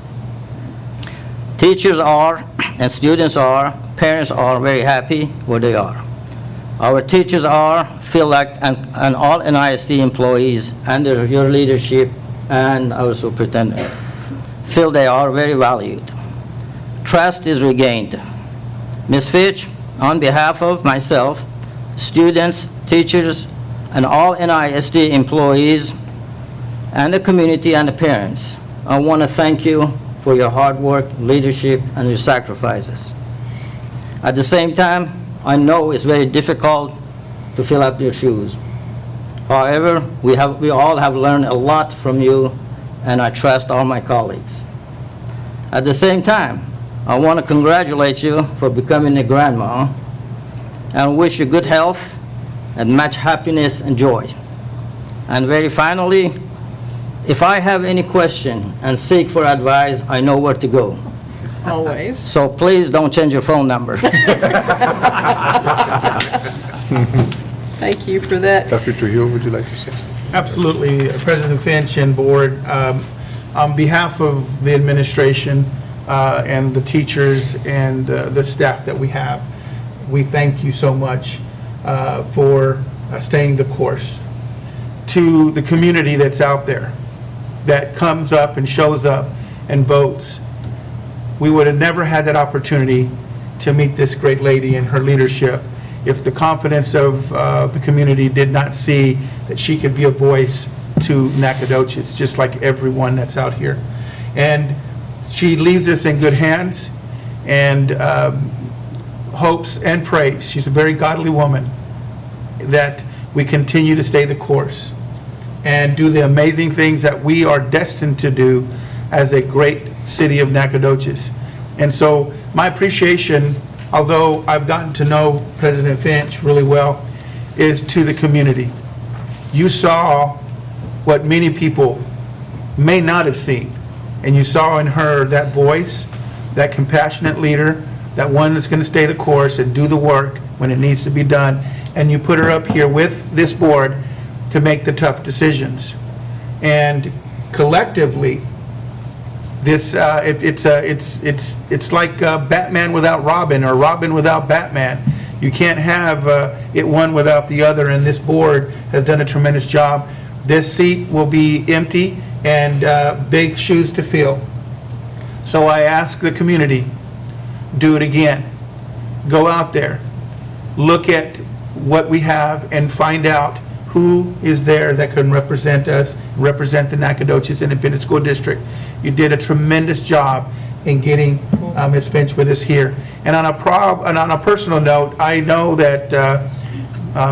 Teachers are, and students are, parents are very happy where they are. Our teachers feel like, and all NISD employees under your leadership and our superintendent feel they are very valued. Trust is regained. Ms. Fitch, on behalf of myself, students, teachers, and all NISD employees, and the community and the parents, I want to thank you for your hard work, leadership, and your sacrifices. At the same time, I know it's very difficult to fill up your shoes. However, we all have learned a lot from you, and I trust all my colleagues. At the same time, I want to congratulate you for becoming a grandma and wish you good health and much happiness and joy. And very finally, if I have any question and seek for advice, I know where to go. Always. So please don't change your phone number. Thank you for that. Dr. Trujillo, would you like to say something? Absolutely, President Finch and board. On behalf of the administration and the teachers and the staff that we have, we thank you so much for staying the course. To the community that's out there, that comes up and shows up and votes, we would have never had that opportunity to meet this great lady and her leadership if the confidence of the community did not see that she could be a voice to Nacogdoches, just like everyone that's out here. And she leaves us in good hands and hopes and prays. She's a very godly woman, that we continue to stay the course and do the amazing things that we are destined to do as a great city of Nacogdoches. And so my appreciation, although I've gotten to know President Finch really well, is to the community. You saw what many people may not have seen, and you saw in her that voice, that compassionate leader, that one that's going to stay the course and do the work when it needs to be done, and you put her up here with this board to make the tough decisions. And collectively, this it's like Batman without Robin, or Robin without Batman. You can't have it one without the other, and this board has done a tremendous job. This seat will be empty and big shoes to fill. So I ask the community, do it again. Go out there, look at what we have and find out who is there that can represent us, represent the Nacogdoches Independent School District. You did a tremendous job in getting Ms. Finch with us here. And on a personal note, I know that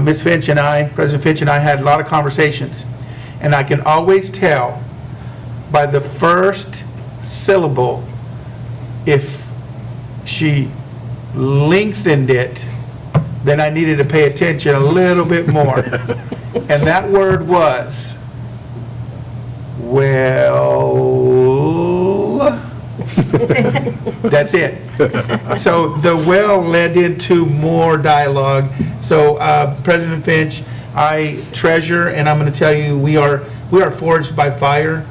Ms. Finch and I, President Finch and I, had a lot of conversations. And I can always tell by the first syllable if she lengthened it, then I needed to pay attention a little bit more. And that word was, well, that's it. So the well led into more dialogue. So President Finch, I treasure, and I'm going to tell you, we are forged by fire,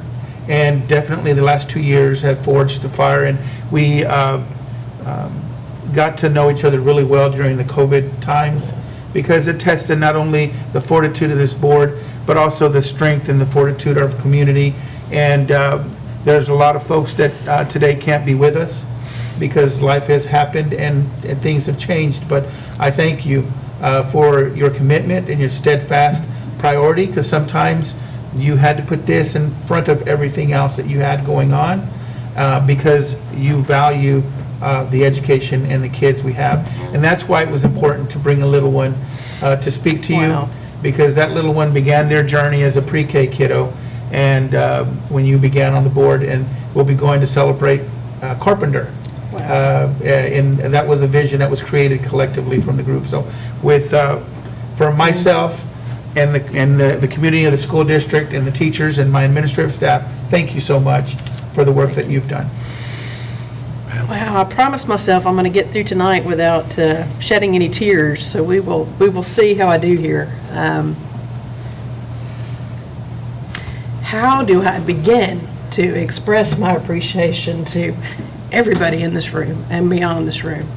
and definitely the last 2 years have forged the fire, and we got to know each other really well during the COVID times, because it tested not only the fortitude of this board, but also the strength and the fortitude of our community. And there's a lot of folks that today can't be with us because life has happened and things have changed. But I thank you for your commitment and your steadfast priority, because sometimes you had to put this in front of everything else that you had going on, because you value the education and the kids we have. And that's why it was important to bring a little one to speak to you, because that little one began their journey as a pre-K kiddo, and when you began on the board, and we'll be going to celebrate Carpenter. And that was a vision that was created collectively from the group. So for myself and the community of the school district and the teachers and my administrative staff, thank you so much for the work that you've done. Wow, I promised myself I'm going to get through tonight without shedding any tears, so we will see how I do here. How do I begin to express my appreciation to everybody in this room and beyond this room?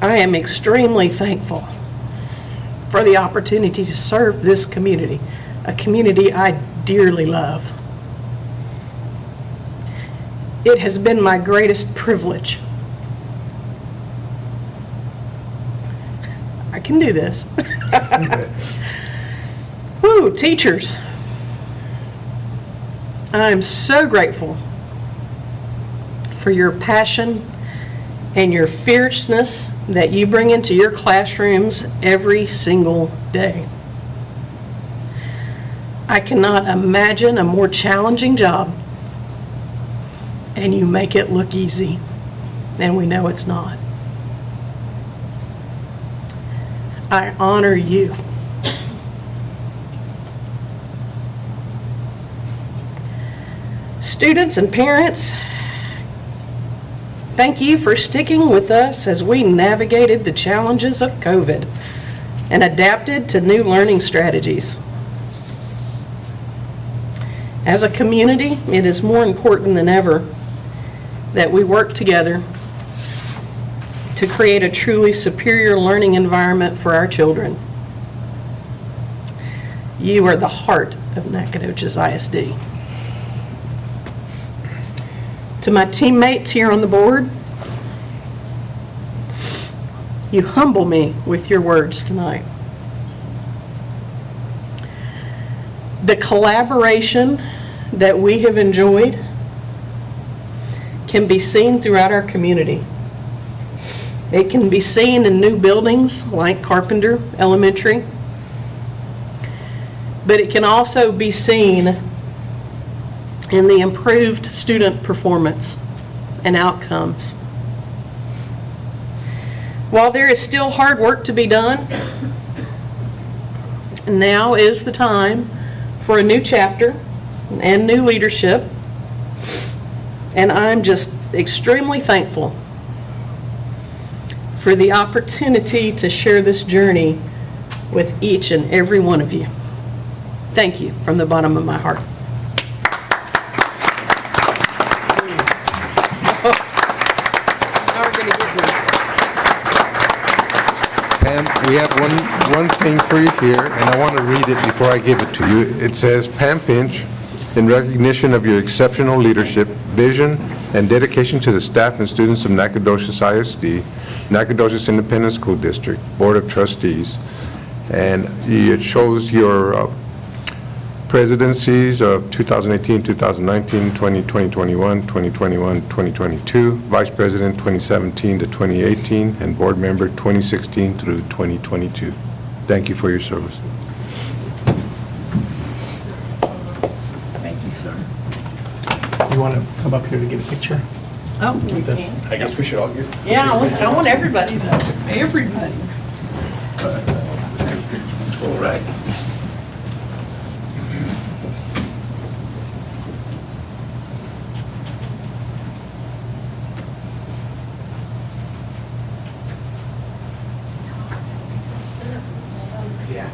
I am extremely thankful for the opportunity to serve this community, a community I dearly love. It has been my greatest privilege. I can do this. Woo, teachers. I'm so grateful for your passion and your fierceness that you bring into your classrooms every single day. I cannot imagine a more challenging job, and you make it look easy, and we know it's not. I honor you. Students and parents, thank you for sticking with us as we navigated the challenges of COVID and adapted to new learning strategies. As a community, it is more important than ever that we work together to create a truly superior learning environment for our children. You are the heart of Nacogdoches ISD. To my teammates here on the board, you humble me with your words tonight. The collaboration that we have enjoyed can be seen throughout our community. It can be seen in new buildings like Carpenter Elementary, but it can also be seen in the improved student performance and outcomes. While there is still hard work to be done, now is the time for a new chapter and new leadership, and I'm just extremely thankful for the opportunity to share this journey with each and every one of you. Thank you from the bottom of my heart. Pam, we have one thing for you here, and I want to read it before I give it to you. It says, Pam Finch in recognition of your exceptional leadership, vision, and dedication to the staff and students of Nacogdoches ISD, Nacogdoches Independent School District, Board of Trustees. And it shows your presidencies of 2018, 2019, 2021, 2021, 2022, Vice President 2017 to 2018, and Board Member 2016 through 2022. Thank you for your service. Thank you, sir. You want to come up here to get a picture? Oh, we can. I guess we should all get. Yeah, I want everybody though, everybody. All right. Yeah.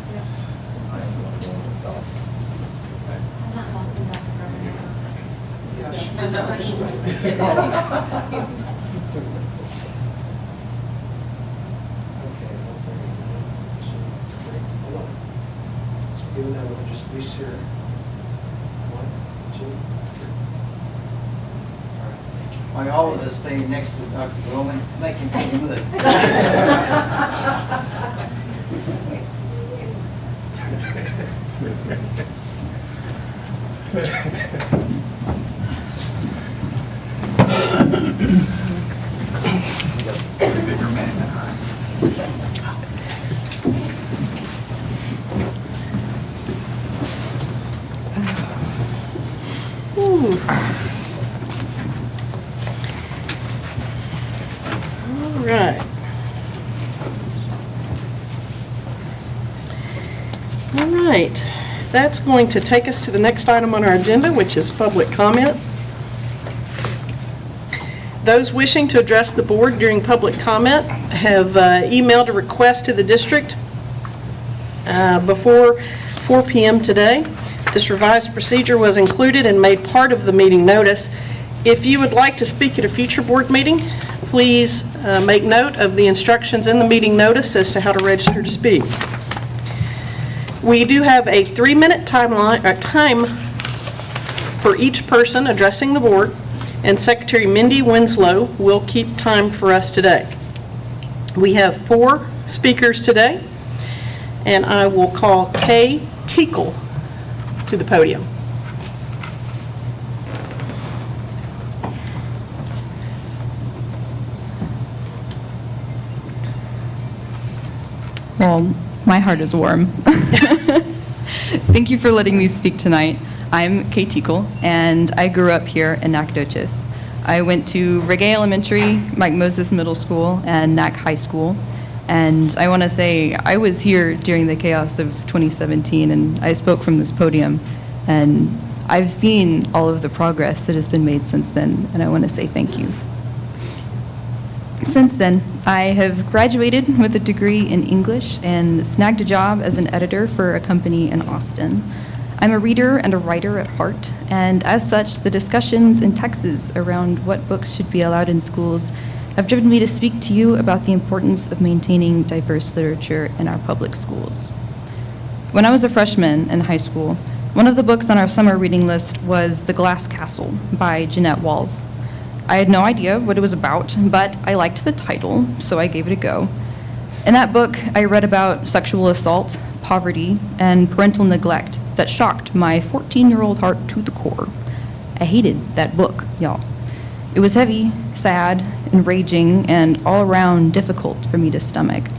Even though we'll just be here. 1, 2, 3. All right, thank you. By all of us staying next to Dr. Bowman, make him feel good. Bigger man than I. All right. All right. That's going to take us to the next item on our agenda, which is public comment. Those wishing to address the board during public comment have emailed a request to the district before 4 p.m. today. This revised procedure was included and made part of the meeting notice. If you would like to speak at a future board meeting, please make note of the instructions in the meeting notice as to how to register to speak. We do have a 3-minute time for each person addressing the board, and Secretary Mindy Winslow will keep time for us today. We have 4 speakers today, and I will call Kay Teakle to the podium. Well, my heart is warm. Thank you for letting me speak tonight. I'm Kay Teakle, and I grew up here in Nacogdoches. I went to Reggae Elementary, Mike Moses Middle School, and Nac High School. And I want to say I was here during the chaos of 2017, and I spoke from this podium. And I've seen all of the progress that has been made since then, and I want to say thank you. Since then, I have graduated with a degree in English and snagged a job as an editor for a company in Austin. I'm a reader and a writer at heart, and as such, the discussions in Texas around what books should be allowed in schools have driven me to speak to you about the importance of maintaining diverse literature in our public schools. When I was a freshman in high school, one of the books on our summer reading list was The Glass Castle by Jeanette Walls. I had no idea what it was about, but I liked the title, so I gave it a go. In that book, I read about sexual assault, poverty, and parental neglect that shocked my 14-year-old heart to the core. I hated that book, y'all. It was heavy, sad, enraging, and all around difficult for me to stomach.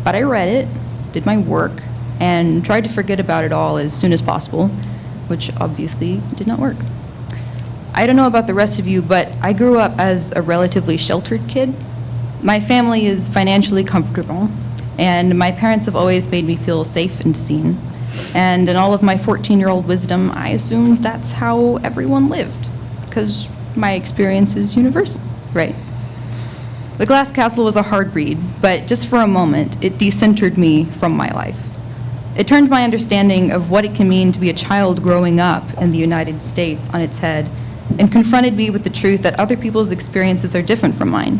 But I read it, did my work, and tried to forget about it all as soon as possible, which obviously did not work. I don't know about the rest of you, but I grew up as a relatively sheltered kid. My family is financially comfortable, and my parents have always made me feel safe and seen. And in all of my 14-year-old wisdom, I assumed that's how everyone lived, because my experience is universal, right? The Glass Castle was a hard read, but just for a moment, it decentered me from my life. It turned my understanding of what it can mean to be a child growing up in the United States on its head, and confronted me with the truth that other people's experiences are different from mine.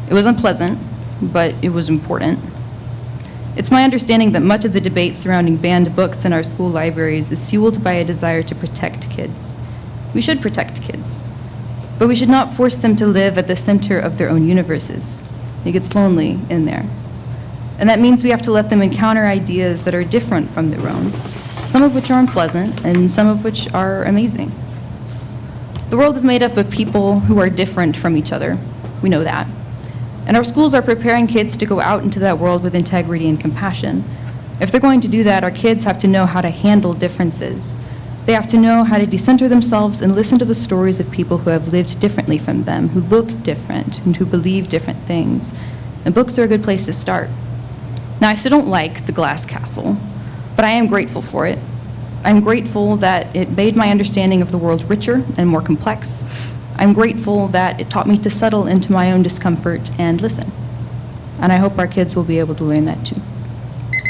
It was unpleasant, but it was important. It's my understanding that much of the debate surrounding banned books in our school libraries is fueled by a desire to protect kids. We should protect kids, but we should not force them to live at the center of their own universes. It gets lonely in there. And that means we have to let them encounter ideas that are different from their own, some of which are unpleasant and some of which are amazing. The world is made up of people who are different from each other. We know that. And our schools are preparing kids to go out into that world with integrity and compassion. If they're going to do that, our kids have to know how to handle differences. They have to know how to decenter themselves and listen to the stories of people who have lived differently from them, who look different, and who believe different things. And books are a good place to start. Now, I still don't like the glass castle, but I am grateful for it. I'm grateful that it made my understanding of the world richer and more complex. I'm grateful that it taught me to settle into my own discomfort and listen. And I hope our kids will be able to learn that too.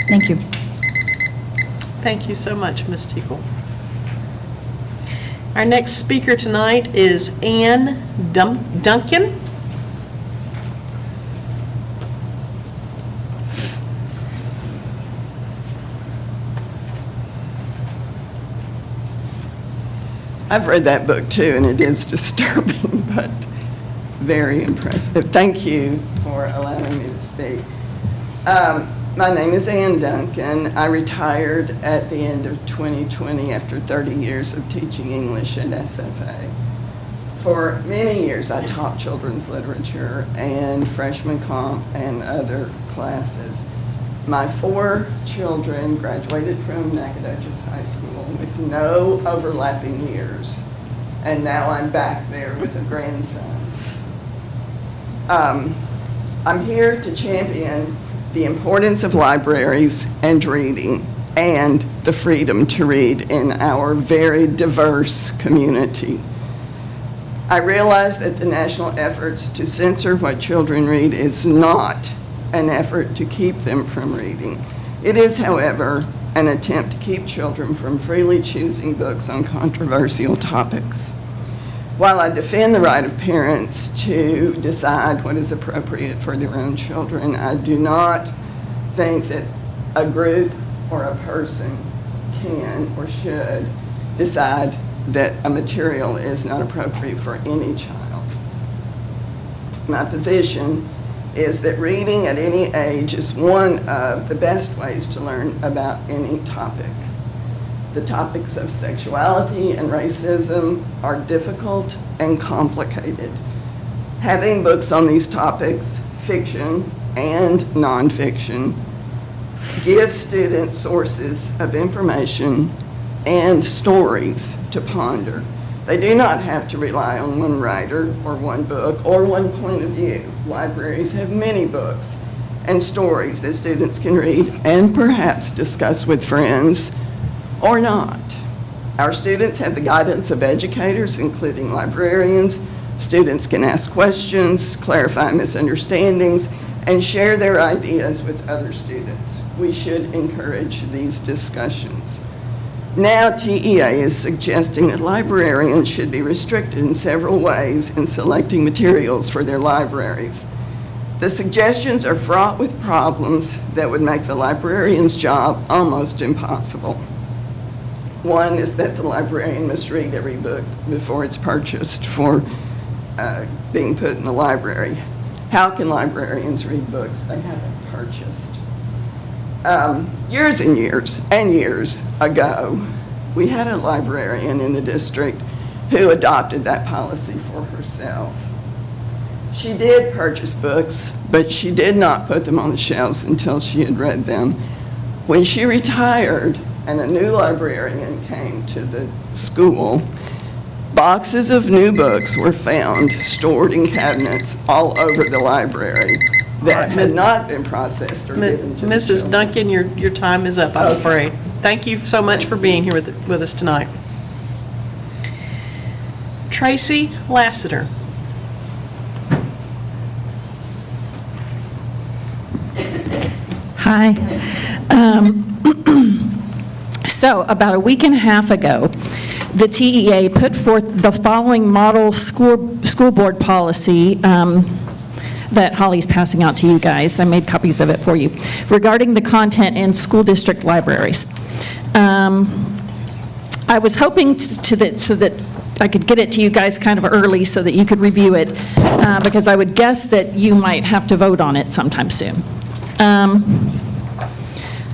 Thank you. Thank you so much, Ms. Tickle. Our next speaker tonight is Ann Duncan. I've read that book too, and it is disturbing, but very impressive. Thank you for allowing me to speak. My name is Ann Duncan. I retired at the end of 2020 after 30 years of teaching English at SFA. For many years, I taught children's literature and freshman comp and other classes. My 4 children graduated from Nacogdoches High School with no overlapping years, and now I'm back there with a grandson. I'm here to champion the importance of libraries and reading and the freedom to read in our very diverse community. I realize that the national efforts to censor what children read is not an effort to keep them from reading. It is, however, an attempt to keep children from freely choosing books on controversial topics. While I defend the right of parents to decide what is appropriate for their own children, I do not think that a group or a person can or should decide that a material is not appropriate for any child. My position is that reading at any age is one of the best ways to learn about any topic. The topics of sexuality and racism are difficult and complicated. Having books on these topics, fiction and nonfiction, gives students sources of information and stories to ponder. They do not have to rely on one writer or one book or one point of view. Libraries have many books and stories that students can read and perhaps discuss with friends or not. Our students have the guidance of educators, including librarians. Students can ask questions, clarify misunderstandings, and share their ideas with other students. We should encourage these discussions. Now, TEA is suggesting that librarians should be restricted in several ways in selecting materials for their libraries. The suggestions are fraught with problems that would make the librarian's job almost impossible. One is that the librarian must read every book before it's purchased for being put in the library. How can librarians read books they haven't purchased? Years and years and years ago, we had a librarian in the district who adopted that policy for herself. She did purchase books, but she did not put them on the shelves until she had read them. When she retired and a new librarian came to the school, boxes of new books were found stored in cabinets all over the library that had not been processed or given to the Mrs. children. Duncan, your time is up, I'm afraid. Thank you so much for being here with us tonight. Tracy Lassiter. Hi. So about a week and a half ago, the TEA put forth the following model school board policy that Holly's passing out to you guys. I made copies of it for you. Regarding the content in school district libraries. I was hoping so that I could get it to you guys kind of early so that you could review it, because I would guess that you might have to vote on it sometime soon.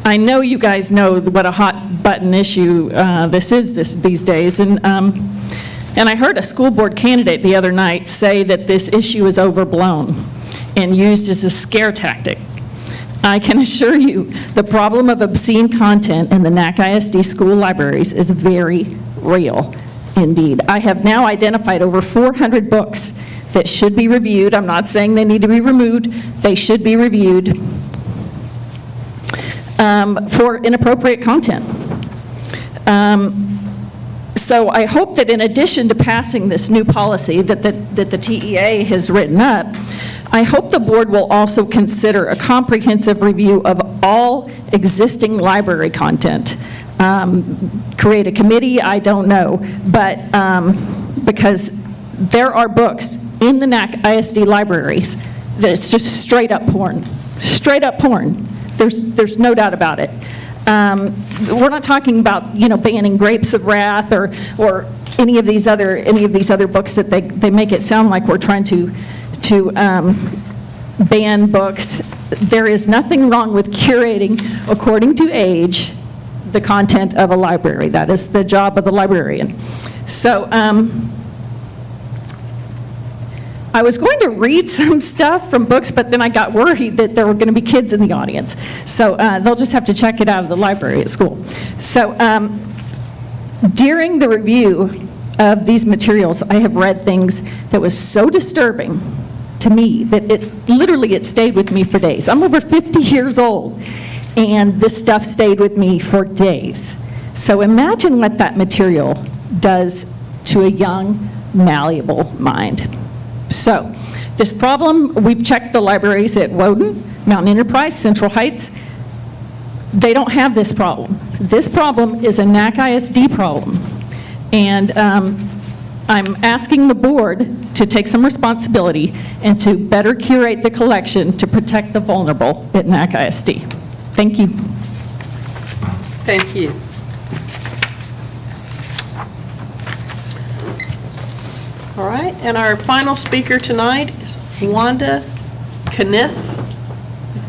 I know you guys know what a hot button issue this is these days, and I heard a school board candidate the other night say that this issue is overblown and used as a scare tactic. I can assure you the problem of obscene content in the NAC ISD school libraries is very real indeed. I have now identified over 400 books that should be reviewed. I'm not saying they need to be removed. They should be reviewed for inappropriate content. So I hope that in addition to passing this new policy that the TEA has written up, I hope the board will also consider a comprehensive review of all existing library content. Create a committee, I don't know, but because there are books in the NAC ISD libraries that it's just straight up porn. Straight up porn. There's no doubt about it. We're not talking about, banning Grapes of Wrath or any of these other books that they make it sound like we're trying to ban books. There is nothing wrong with curating according to age the content of a library. That is the job of the librarian. So I was going to read some stuff from books, but then I got worried that there were going to be kids in the audience. So they'll just have to check it out of the library at school. So during the review of these materials, I have read things that was so disturbing to me that it stayed with me for days. I'm over 50 years old, and this stuff stayed with me for days. So imagine what that material does to a young, malleable mind. So this problem, we've checked the libraries at Woden, Mountain Enterprise, Central Heights. They don't have this problem. This problem is a NAC ISD problem. And I'm asking the board to take some responsibility and to better curate the collection to protect the vulnerable at NAC ISD. Thank you. Thank you. All right, and our final speaker tonight is Wanda Kniff.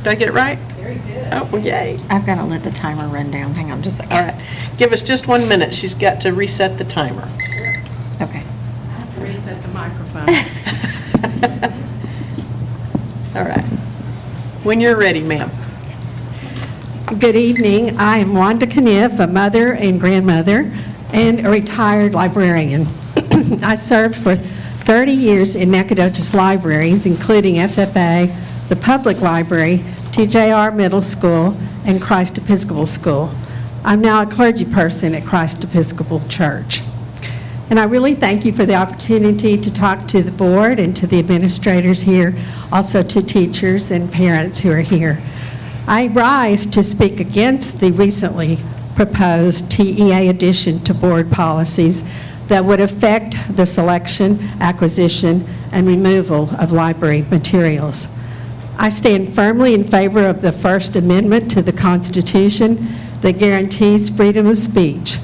Did I get it right? Very good. Oh, yay. I've got to let the timer run down. Hang on just a second. All right, give us just 1 minute. She's got to reset the timer. Okay. I have to reset the microphone. All right. When you're ready, ma'am. Good evening. I am Wanda Kniff, a mother and grandmother, and a retired librarian. I served for 30 years in Nacogdoches libraries, including SFA, the Public Library, TJR Middle School, and Christ Episcopal School. I'm now a clergy person at Christ Episcopal Church. And I really thank you for the opportunity to talk to the board and to the administrators here, also to teachers and parents who are here. I rise to speak against the recently proposed TEA addition to board policies that would affect the selection, acquisition, and removal of library materials. I stand firmly in favor of the First Amendment to the Constitution that guarantees freedom of speech.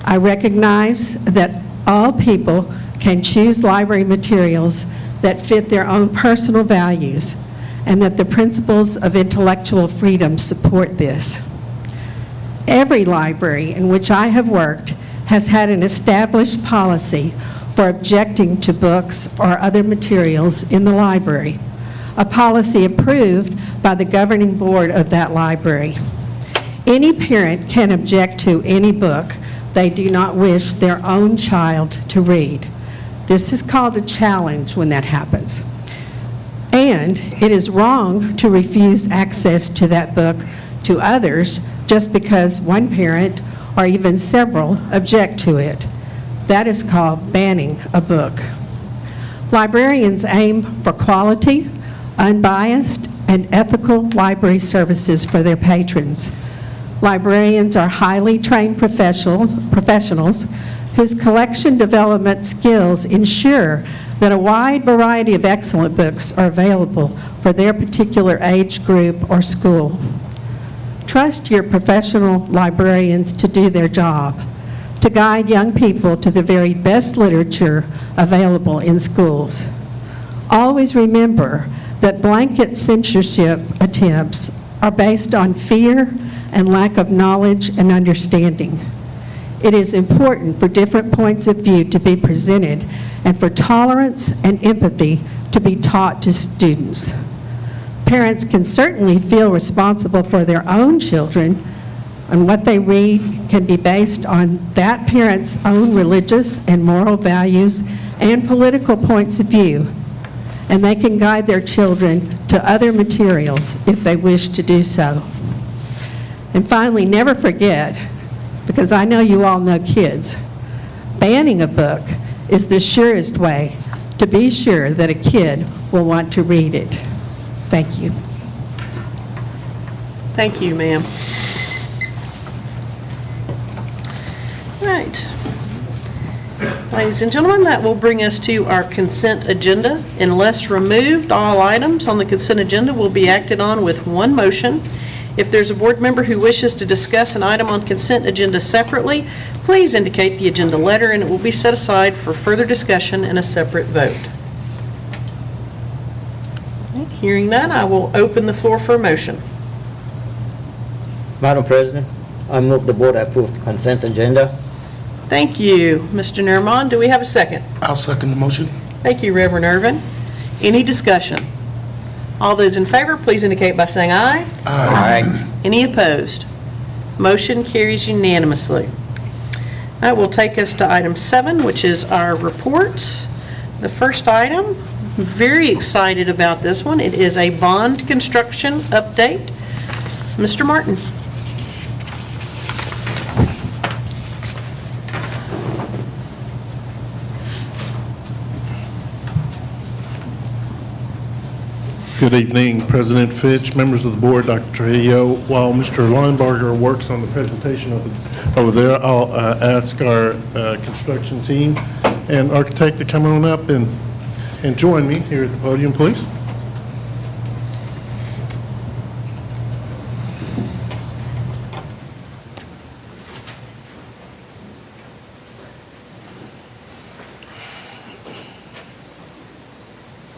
I recognize that all people can choose library materials that fit their own personal values, and that the principles of intellectual freedom support this. Every library in which I have worked has had an established policy for objecting to books or other materials in the library, a policy approved by the governing board of that library. Any parent can object to any book they do not wish their own child to read. This is called a challenge when that happens. And it is wrong to refuse access to that book to others just because one parent or even several object to it. That is called banning a book. Librarians aim for quality, unbiased, and ethical library services for their patrons. Librarians are highly trained professionals whose collection development skills ensure that a wide variety of excellent books are available for their particular age group or school. Trust your professional librarians to do their job, to guide young people to the very best literature available in schools. Always remember that blanket censorship attempts are based on fear and lack of knowledge and understanding. It is important for different points of view to be presented and for tolerance and empathy to be taught to students. Parents can certainly feel responsible for their own children, and what they read can be based on that parent's own religious and moral values and political points of view, and they can guide their children to other materials if they wish to do so. And finally, never forget, because I know you all know kids, banning a book is the surest way to be sure that a kid will want to read it. Thank you. Thank you, ma'am. Right. Ladies and gentlemen, that will bring us to our consent agenda. Unless removed, all items on the consent agenda will be acted on with one motion. If there's a board member who wishes to discuss an item on consent agenda separately, please indicate the agenda letter and it will be set aside for further discussion and a separate vote. Hearing none, I will open the floor for a motion. Madam President, I move the board approve the consent agenda. Thank you, Mr. Nerman. Do we have a second? I'll second the motion. Thank you, Reverend Irvin. Any discussion? All those in favor, please indicate by saying aye. Aye. Any opposed? Motion carries unanimously. That will take us to item 7, which is our reports. The first item, very excited about this one. It is a bond construction update. Mr. Martin. Good evening, President Fitch, members of the board, Dr. Trujillo. While Mr. Linebarger works on the presentation over there, I'll ask our construction team and architect to come on up and join me here at the podium, please.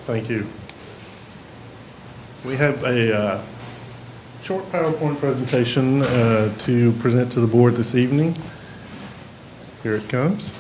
Thank you. We have a short PowerPoint presentation to present to the board this evening. Here it comes.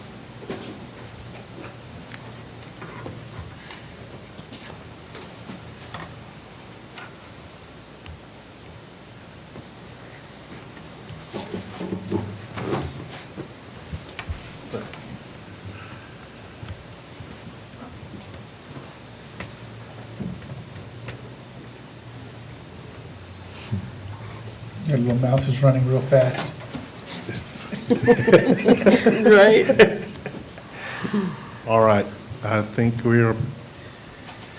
Your little mouse is running real fast. Right. All right, I think we are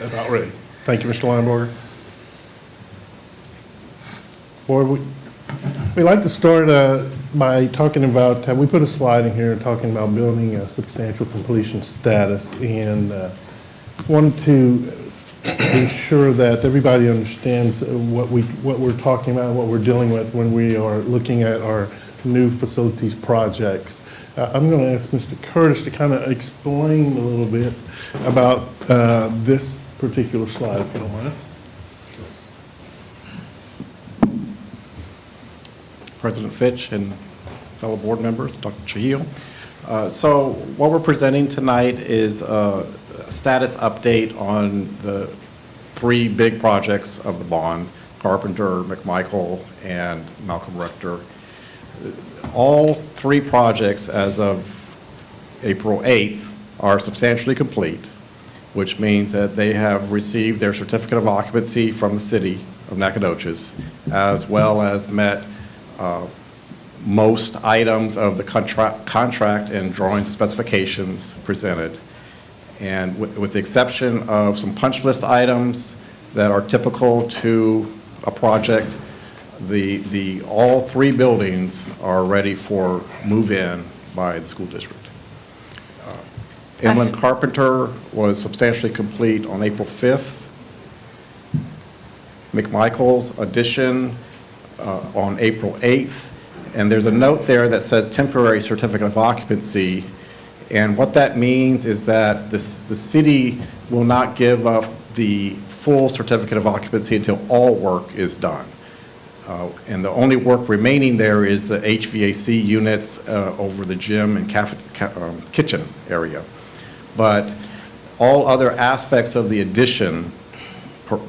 about ready. Thank you, Mr. Linebarger. Board, we like to start by talking about, we put a slide in here talking about building a substantial completion status, and wanted to ensure that everybody understands what we're talking about, what we're dealing with when we are looking at our new facilities projects. I'm going to ask Mr. Curtis to kind of explain a little bit about this particular slide, if you don't mind. President Fitch and fellow board members, Dr. Trujillo. So what we're presenting tonight is a status update on the 3 big projects of the bond, Carpenter, McMichael, and Malcolm Rector. All 3 projects as of April 8th are substantially complete, which means that they have received their certificate of occupancy from the city of Nacogdoches, as well as met most items of the contract and drawings and specifications presented. And with the exception of some punch list items that are typical to a project, all 3 buildings are ready for move-in by the school district. Inland Carpenter was substantially complete on April 5th. McMichael's addition on April 8th. And there's a note there that says temporary certificate of occupancy. And what that means is that the city will not give up the full certificate of occupancy until all work is done. And the only work remaining there is the HVAC units over the gym and kitchen area. But all other aspects of the addition,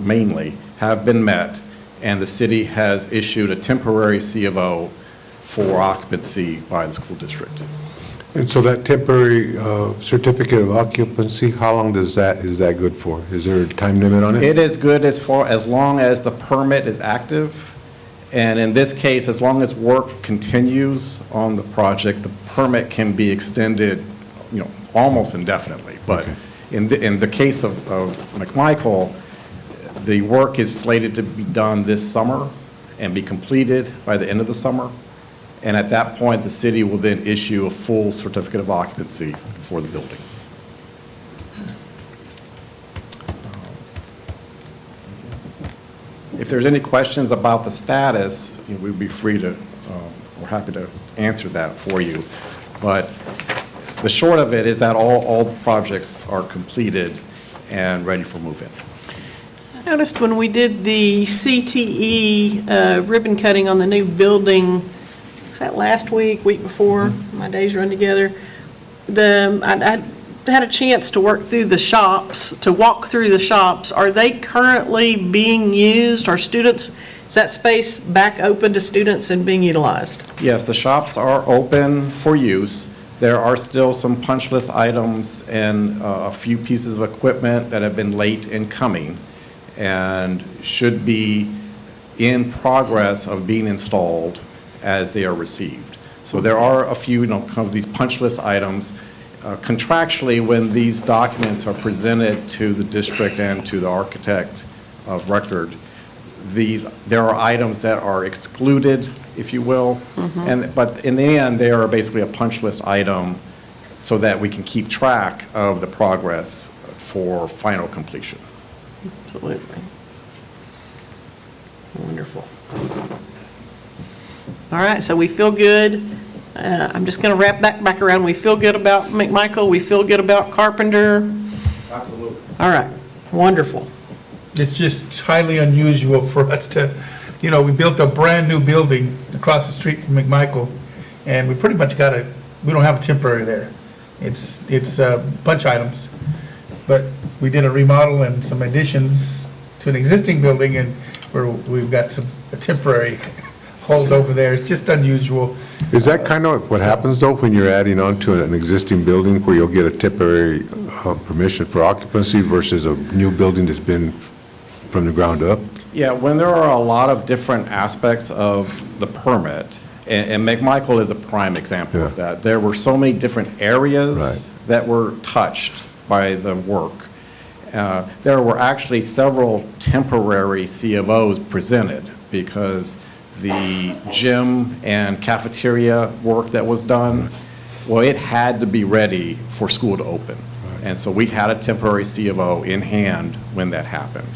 mainly, have been met, and the city has issued a temporary C of O for occupancy by the school district. And so that temporary certificate of occupancy, how long is that good for? Is there a time limit on it? It is good as long as the permit is active. And in this case, as long as work continues on the project, the permit can be extended, almost indefinitely. But in the case of McMichael, the work is slated to be done this summer and be completed by the end of the summer. And at that point, the city will then issue a full certificate of occupancy for the building. If there's any questions about the status, we'd be free to, we're happy to answer that for you. But the short of it is that all the projects are completed and ready for move-in. I noticed when we did the CTE ribbon cutting on the new building, was that last week before? My days run together. I had a chance to walk through the shops. Are they currently being used? Are students, is that space back open to students and being utilized? Yes, the shops are open for use. There are still some punch list items and a few pieces of equipment that have been late in coming and should be in progress of being installed as they are received. So there are a few, kind of these punch list items. Contractually, when these documents are presented to the district and to the architect of record, there are items that are excluded, if you will, but in the end, they are basically a punch list item so that we can keep track of the progress for final completion. Absolutely. Wonderful. All right, so we feel good. I'm just going to wrap back around. We feel good about McMichael. We feel good about Carpenter. Absolutely. All right, wonderful. It's just highly unusual for us to, we built a brand-new building across the street from McMichael, and we pretty much we don't have a temporary there. It's punch items, but we did a remodel and some additions to an existing building, and we've got a temporary hold over there. It's just unusual. Is that kind of what happens, though, when you're adding on to an existing building where you'll get a temporary permission for occupancy versus a new building that's been from the ground up? Yeah, when there are a lot of different aspects of the permit, and McMichael is a prime example of that. There were so many different areas that were touched by the work. There were actually several temporary C of Os presented because the gym and cafeteria work that was done, well, it had to be ready for school to open. And so we had a temporary C of O in hand when that happened.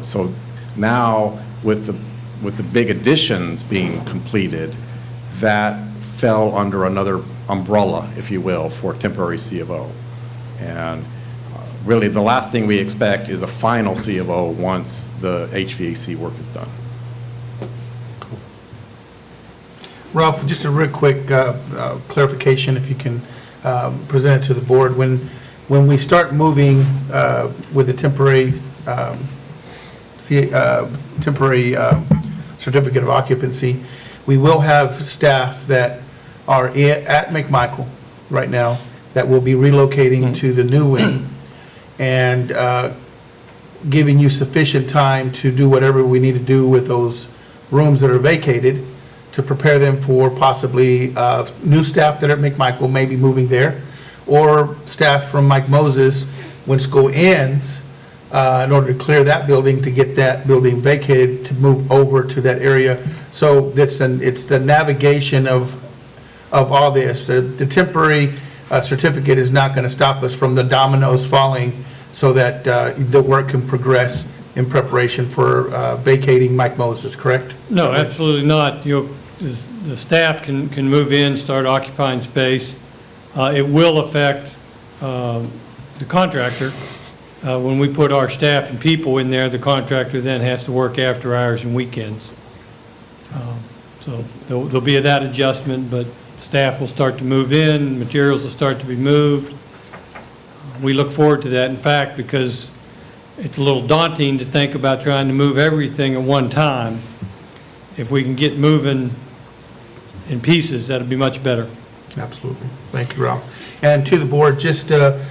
So now with the big additions being completed, that fell under another umbrella, if you will, for temporary C of O. And really the last thing we expect is a final C of O once the HVAC work is done. Ralph, just a real quick clarification, if you can present it to the board. When we start moving with the temporary certificate of occupancy, we will have staff that are at McMichael right now that will be relocating to the new wing and giving you sufficient time to do whatever we need to do with those rooms that are vacated to prepare them for possibly new staff that are at McMichael may be moving there, or staff from Mike Moses when school ends, in order to clear that building, to get that building vacated, to move over to that area. So it's the navigation of all this. The temporary certificate is not going to stop us from the dominoes falling so that the work can progress in preparation for vacating Mike Moses, correct? No, absolutely not. The staff can move in, start occupying space. It will affect the contractor. When we put our staff and people in there, the contractor then has to work after hours and weekends. So there'll be that adjustment, but staff will start to move in, materials will start to be moved. We look forward to that, in fact, because it's a little daunting to think about trying to move everything at one time. If we can get moving in pieces, that'd be much better. Absolutely. Thank you, Ralph. And to the board, just to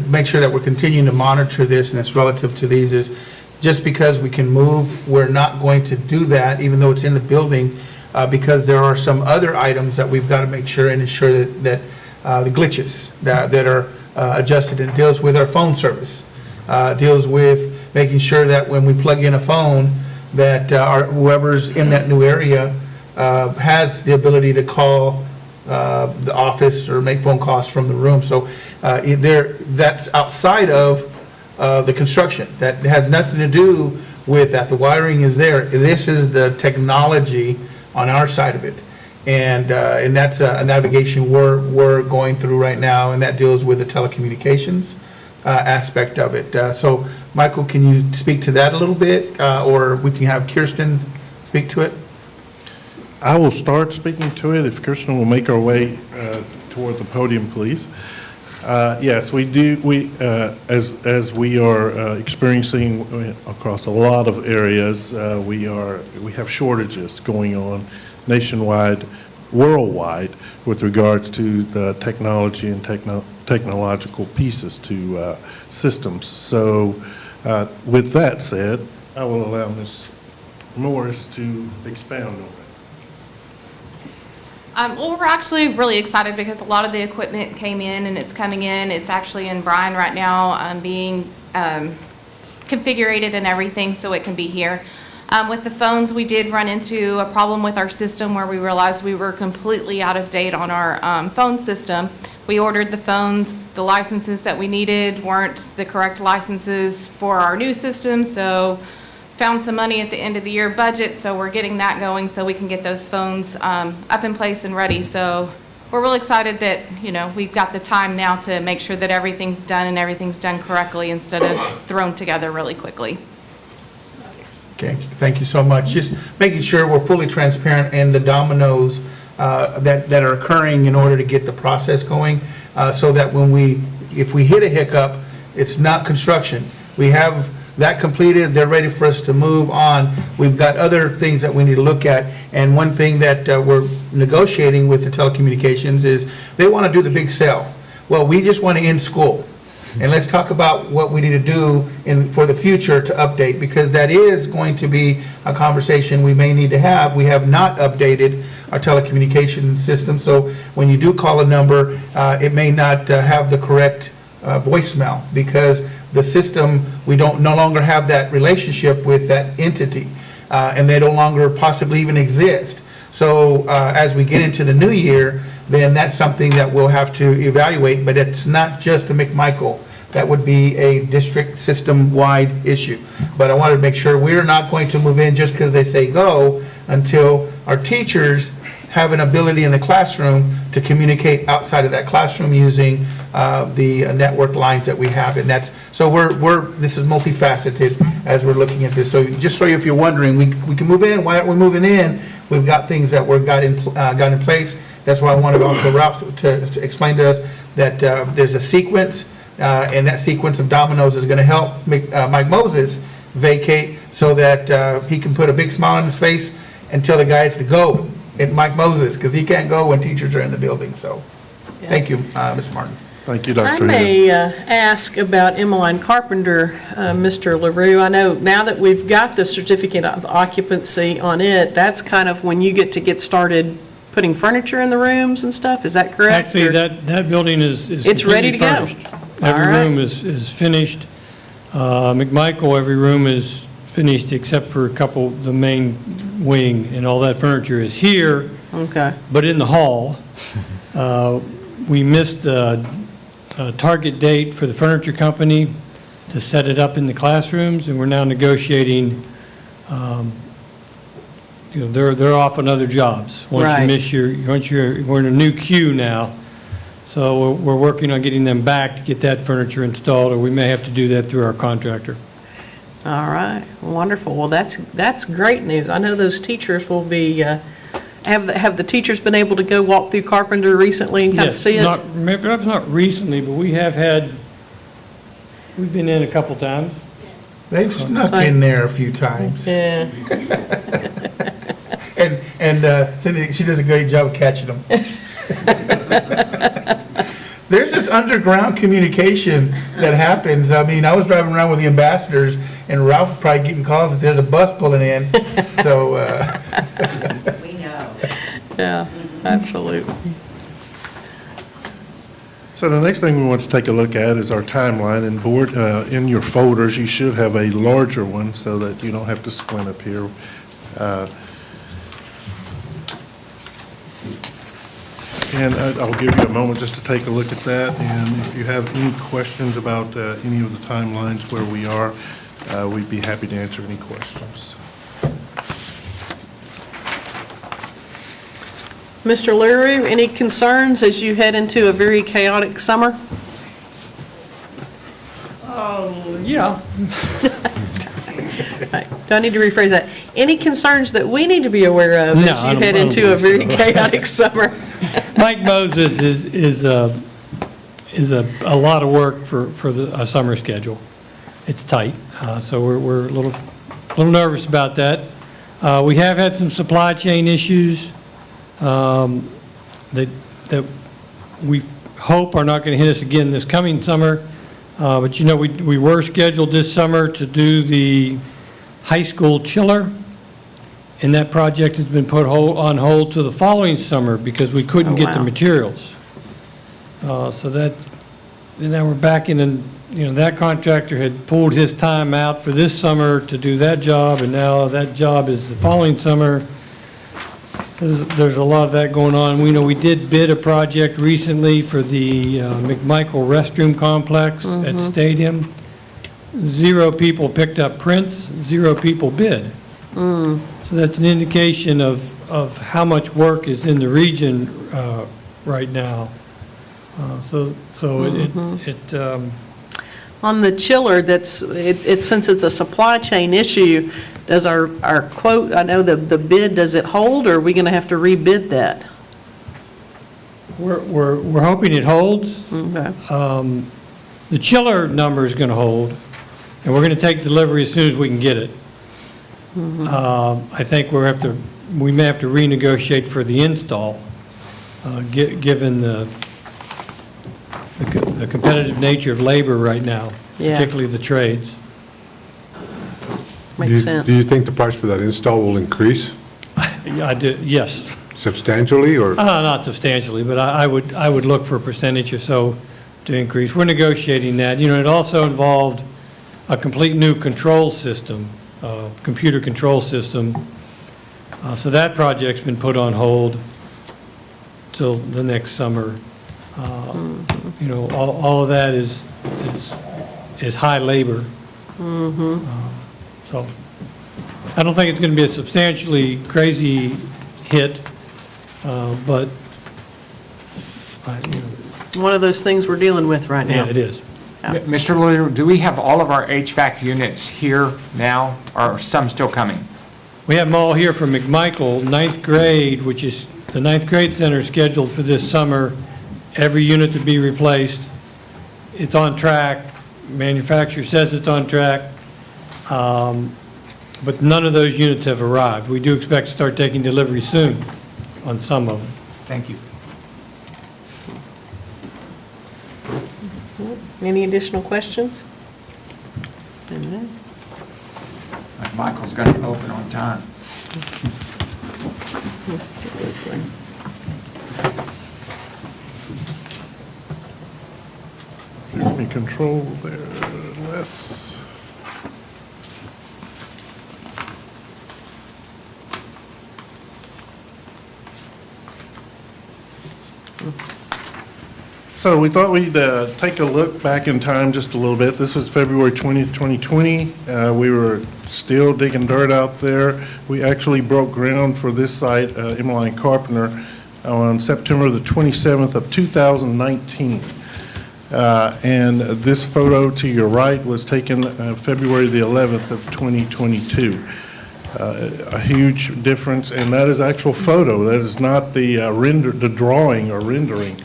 make sure that we're continuing to monitor this, and it's relative to these, is just because we can move, we're not going to do that, even though it's in the building, because there are some other items that we've got to make sure and ensure that the glitches that are adjusted, and deals with our phone service, deals with making sure that when we plug in a phone, that whoever's in that new area has the ability to call the office or make phone calls from the room. So that's outside of the construction. That has nothing to do with that. The wiring is there. This is the technology on our side of it. And that's a navigation we're going through right now, and that deals with the telecommunications aspect of it. So, Michael, can you speak to that a little bit, or we can have Kirsten speak to it? I will start speaking to it if Kirsten will make our way toward the podium, please. Yes, we do. As we are experiencing across a lot of areas, we have shortages going on nationwide, worldwide, with regards to the technology and technological pieces to systems. So, with that said, I will allow Ms. Morris to expound on it. Well, we're actually really excited because a lot of the equipment came in and it's coming in. It's actually in Bryan right now, being configured and everything so it can be here. With the phones, we did run into a problem with our system where we realized we were completely out of date on our phone system. We ordered the phones, the licenses that we needed weren't the correct licenses for our new system, so found some money at the end of the year budget, so we're getting that going so we can get those phones up in place and ready. So we're really excited that, we've got the time now to make sure that everything's done and everything's done correctly instead of thrown together really quickly. Okay, thank you so much. Just making sure we're fully transparent in the dominoes that are occurring in order to get the process going, so that if we hit a hiccup, it's not construction. We have that completed, they're ready for us to move on. We've got other things that we need to look at, and one thing that we're negotiating with the telecommunications is they want to do the big sell. Well, we just want to end school. And let's talk about what we need to do for the future to update, because that is going to be a conversation we may need to have. We have not updated our telecommunication system, so when you do call a number, it may not have the correct voicemail, because the system, we no longer have that relationship with that entity, and they no longer possibly even exist. So as we get into the new year, then that's something that we'll have to evaluate, but it's not just a McMichael. That would be a district system-wide issue. But I wanted to make sure we're not going to move in just because they say go until our teachers have an ability in the classroom to communicate outside of that classroom using the network lines that we have. And that's, so this is multifaceted as we're looking at this. So just so if you're wondering, we can move in, why aren't we moving in? We've got things that we've got in place. That's why I wanted also Ralph to explain to us that there's a sequence, and that sequence of dominoes is going to help Mike Moses vacate so that he can put a big smile on his face and tell the guys to go at Mike Moses, because he can't go when teachers are in the building. So thank you, Ms. Martin. Thank you, Dr. I may ask about Emmeline Carpenter, Mr. LaRue. I know now that we've got the certificate of occupancy on it, that's kind of when you get started putting furniture in the rooms and stuff, is that correct? Actually, that building is it's ready to go. Every room is finished. McMichael, every room is finished except for a couple, the main wing, and all that furniture is here. Okay. But in the hall, we missed the target date for the furniture company to set it up in the classrooms, and we're now negotiating, they're off on other jobs. Once you Right. miss we're in a new queue now, so we're working on getting them back to get that furniture installed, or we may have to do that through our contractor. All right, wonderful. Well, that's great news. I know those teachers will be, have the teachers been able to go walk through Carpenter recently and kind of see it? Yes, perhaps not recently, but we've been in a couple times. They've snuck in there a few times. Yeah. And Cindy, she does a great job of catching them. There's this underground communication that happens. I mean, I was driving around with the ambassadors, and Ralph was probably getting calls that there's a bus pulling in, so. We know. Yeah, absolutely. So the next thing we want to take a look at is our timeline, and board, in your folders, you should have a larger one so that you don't have to squint up here. And I'll give you a moment just to take a look at that, and if you have any questions about any of the timelines where we are, we'd be happy to answer any questions. Mr. Leroux, any concerns as you head into a very chaotic summer? Yeah. Do I need to rephrase that? Any concerns that we need to be aware of No, as I you don't- head I don't into a very believe so. chaotic summer? Mike Moses is a lot of work for a summer schedule. It's tight, so we're a little nervous about that. We have had some supply chain issues that we hope are not going to hit us again this coming summer. But we were scheduled this summer to do the high school chiller, and that project has been put on hold to the following summer because we couldn't get the wow. materials. So that, and now we're back in, that contractor had pulled his time out for this summer to do that job, and now that job is the following summer. There's a lot of that going on. We did bid a project recently for the McMichael restroom complex at the stadium. 0 people picked up prints, 0 people bid. So that's an indication of how much work is in the region right now. On the chiller, since it's a supply chain issue, does our quote, I know the bid, does it hold, or are we going to have to rebid that? We're hoping it holds. Okay. The chiller number is going to hold, and we're going to take delivery as soon as we can get it. I think we may have to renegotiate for the install, given the competitive nature of labor right now, Yeah. particularly the trades. Makes sense. Do you think the price for that install will increase Yeah, I do, yes. substantially, or? Not substantially, but I would look for a percentage or so to increase. We're negotiating that. It also involved a complete new control system, computer control system. So that project's been put on hold till the next summer. All of that is high labor. So I don't think it's going to be a substantially crazy hit, but One of those things we're dealing with right now. yeah, it is. Mr. Leroux, do we have all of our HVAC units here now, or are some still coming? We have them all here from McMichael, 9th grade, which is the 9th grade center scheduled for this summer. Every unit to be replaced. It's on track. Manufacturer says it's on track. But none of those units have arrived. We do expect to start taking delivery soon on some of them. Thank you. Any additional questions? Michael's going to open on time. Let me control there, less. So we thought we'd take a look back in time just a little bit. This was February 20th, 2020. We were still digging dirt out there. We actually broke ground for this site, Emmeline Carpenter, on September the 27th of 2019. And this photo to your right was taken February the 11th of 2022. A huge difference, and that is actual photo. That is not the the drawing or rendering.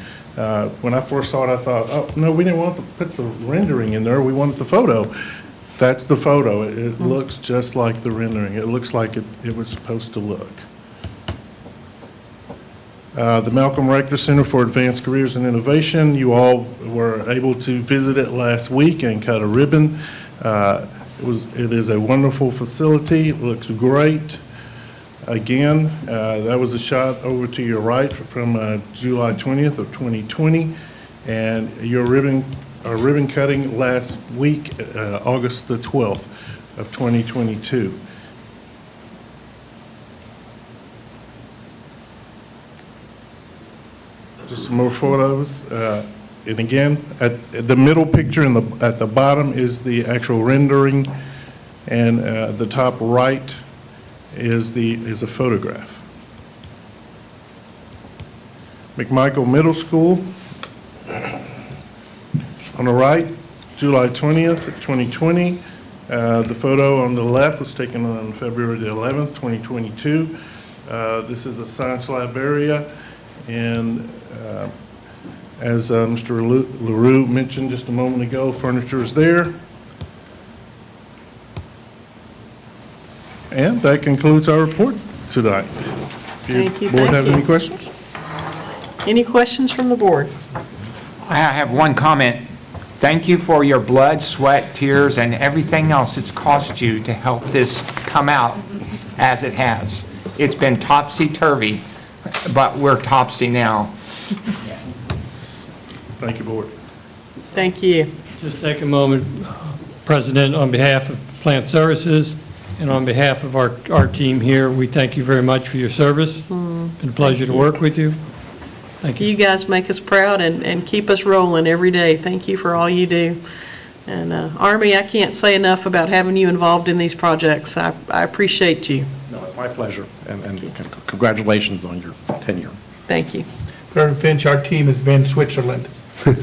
When I first saw it, I thought, oh, no, we didn't want to put the rendering in there. We wanted the photo. That's the photo. It looks just like the rendering. It looks like it was supposed to look. The Malcolm Rector Center for Advanced Careers and Innovation, you all were able to visit it last week and cut a ribbon. It is a wonderful facility. It looks great. Again, that was a shot over to your right from July 20th of 2020, and your ribbon cutting last week, August the 12th of 2022. Just some more photos. And again, at the middle picture at the bottom is the actual rendering, and the top right is a photograph. McMichael Middle School. On the right, July 20th, 2020. The photo on the left was taken on February the 11th, 2022. This is a science lab area, and as Mr. LaRue mentioned just a moment ago, furniture is there. And that concludes our report tonight. Thank you. Board Thank have you. any questions? Any questions from the board? I have one comment. Thank you for your blood, sweat, tears, and everything else it's cost you to help this come out as it has. It's been topsy-turvy, but we're topsy now. Thank you, Board. Thank you. Just take a moment, President, on behalf of Plant Services and on behalf of our team here, we thank you very much for your service. Been a pleasure to work with you. Thank you. You guys make us proud and keep us rolling every day. Thank you for all you do. And Army, I can't say enough about having you involved in these projects. I appreciate you. No, it's my pleasure, and congratulations on your tenure. Thank you. Reverend Finch, our team has been Switzerland. We've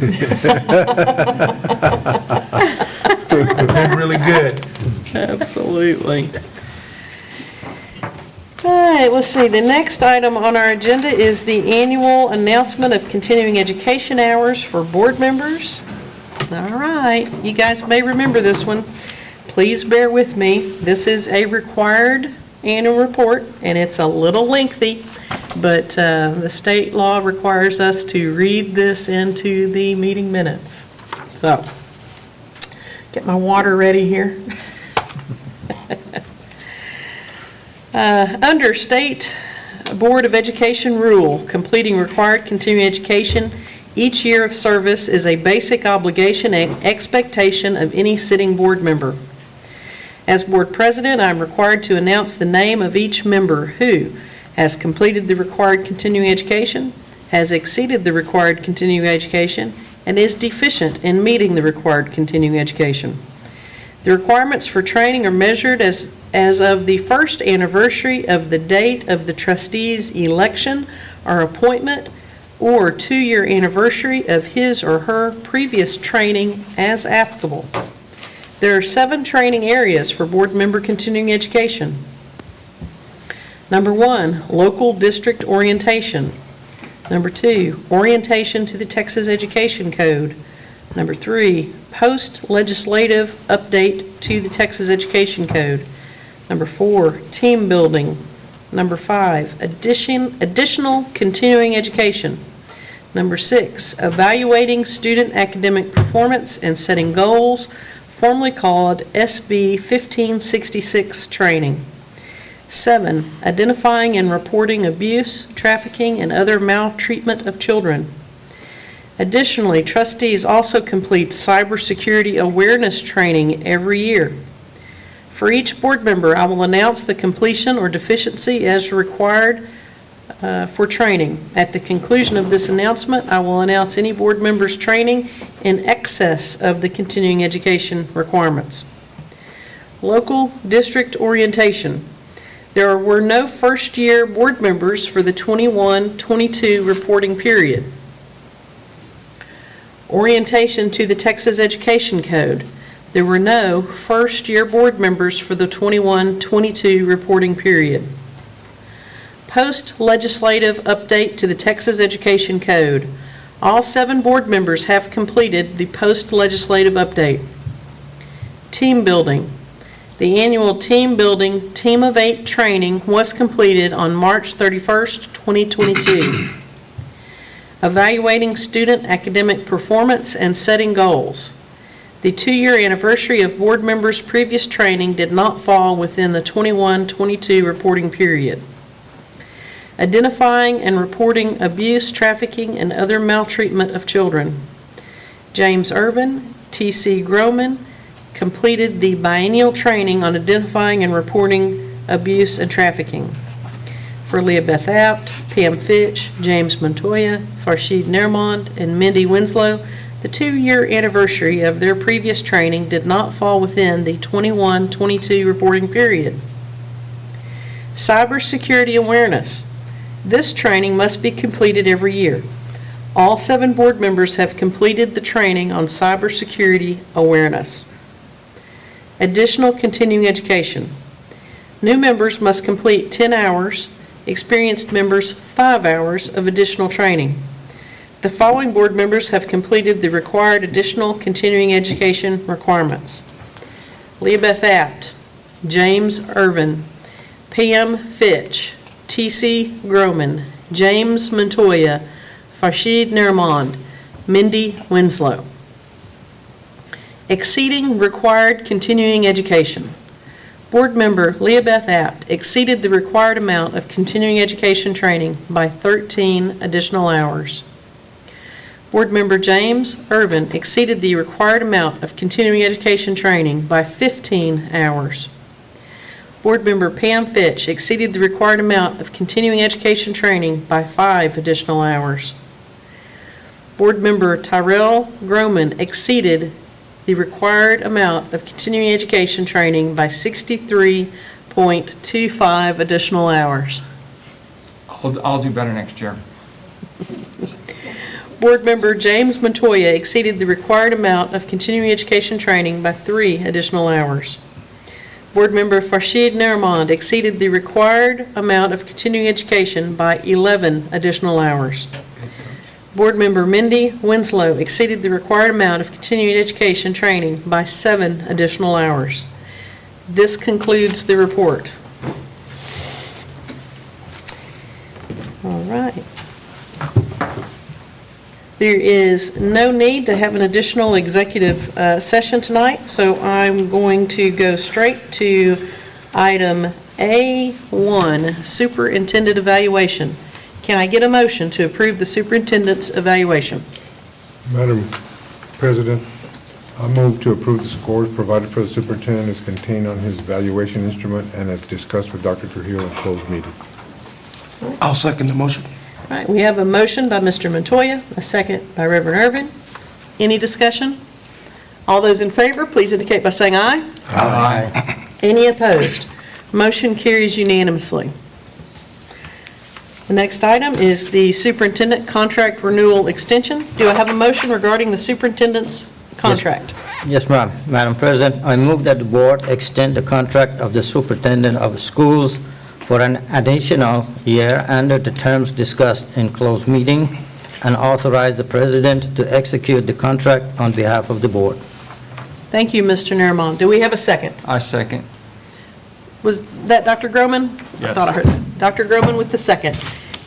been really good. Absolutely. All right, let's see. The next item on our agenda is the annual announcement of continuing education hours for board members. All right, you guys may remember this one. Please bear with me. This is a required annual report, and it's a little lengthy, but the state law requires us to read this into the meeting minutes. So, get my water ready here. Under State Board of Education rule, completing required continuing education each year of service is a basic obligation and expectation of any sitting board member. As board president, I am required to announce the name of each member who has completed the required continuing education, has exceeded the required continuing education, and is deficient in meeting the required continuing education. The requirements for training are measured as of the first anniversary of the date of the trustee's election or appointment, or 2-year anniversary of his or her previous training as applicable. There are 7 training areas for board member continuing education. Number 1, local district orientation. Number 2, orientation to the Texas Education Code. Number 3, post-legislative update to the Texas Education Code. Number 4, team building. Number 5, additional continuing education. Number 6, evaluating student academic performance and setting goals, formerly called SB 1566 training. 7, identifying and reporting abuse, trafficking, and other maltreatment of children. Additionally, trustees also complete cybersecurity awareness training every year. For each board member, I will announce the completion or deficiency as required for training. At the conclusion of this announcement, I will announce any board members' training in excess of the continuing education requirements. Local district orientation. There were no first-year board members for the 21-22 reporting period. Orientation to the Texas Education Code. There were no first-year board members for the 21-22 reporting period. Post-legislative update to the Texas Education Code. All 7 board members have completed the post-legislative update. Team building. The annual team building Team of 8 training was completed on March 31st, 2022. Evaluating student academic performance and setting goals. The 2-year anniversary of board members' previous training did not fall within the 21-22 reporting period. Identifying and reporting abuse, trafficking, and other maltreatment of children. James Irvin, T.C. Groman, completed the biennial training on identifying and reporting abuse and trafficking. For Leah Beth Apt, Pam Fitch, James Montoya, Farshid Nermond, and Mindy Winslow, the 2-year anniversary of their previous training did not fall within the 21-22 reporting period. Cybersecurity awareness. This training must be completed every year. All 7 board members have completed the training on cybersecurity awareness. Additional continuing education. New members must complete 10 hours, experienced members 5 hours of additional training. The following board members have completed the required additional continuing education requirements. Leah Beth Apt, James Irvin, Pam Fitch, T.C. Groman, James Montoya, Farshid Nermond, Mindy Winslow. Exceeding required continuing education. Board member Leah Beth Apt exceeded the required amount of continuing education training by 13 additional hours. Board member James Irvin exceeded the required amount of continuing education training by 15 hours. Board member Pam Fitch exceeded the required amount of continuing education training by 5 additional hours. Board member Tyrell Groman exceeded the required amount of continuing education training by 63.25 additional hours. I'll do better next year. Board member James Montoya exceeded the required amount of continuing education training by 3 additional hours. Board member Farshid Nermond exceeded the required amount of continuing education by 11 additional hours. Board member Mindy Winslow exceeded the required amount of continuing education training by 7 additional hours. This concludes the report. All right. There is no need to have an additional executive session tonight, so I'm going to go straight to item A1, Superintendent Evaluation. Can I get a motion to approve the superintendent's evaluation? Madam President, I move to approve the scores provided for the superintendent as contained on his evaluation instrument and as discussed with Dr. Trujillo in closed meeting. I'll second the motion. All right, we have a motion by Mr. Montoya, a second by Reverend Irvin. Any discussion? All those in favor, please indicate by saying aye. Aye. Any opposed? Motion carries unanimously. The next item is the superintendent contract renewal extension. Do I have a motion regarding the superintendent's contract? Yes, ma'am. Madam President, I move that the board extend the contract of the superintendent of schools for an additional year under the terms discussed in closed meeting and authorize the president to execute the contract on behalf of the board. Thank you, Mr. Nermond. Do we have a second? I second. Was that Dr. Groman? I Yes. thought I heard that. Dr. Groman with the second.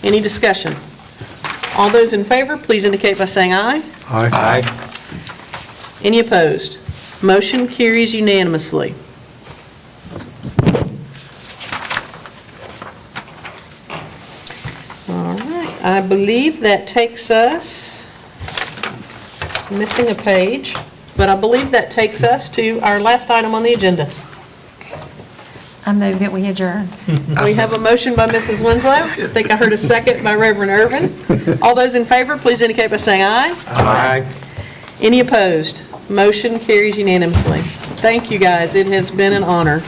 Any discussion? All those in favor, please indicate by saying aye. Aye. Any opposed? Motion carries unanimously. All right, I believe that takes us, missing a page, but I believe that takes us to our last item on the agenda. I move that we adjourn. We have a motion by Mrs. Winslow. I think I heard a second by Reverend Irvin. All those in favor, please indicate by saying aye. Aye. Any opposed? Motion carries unanimously. Thank you, guys. It has been an honor.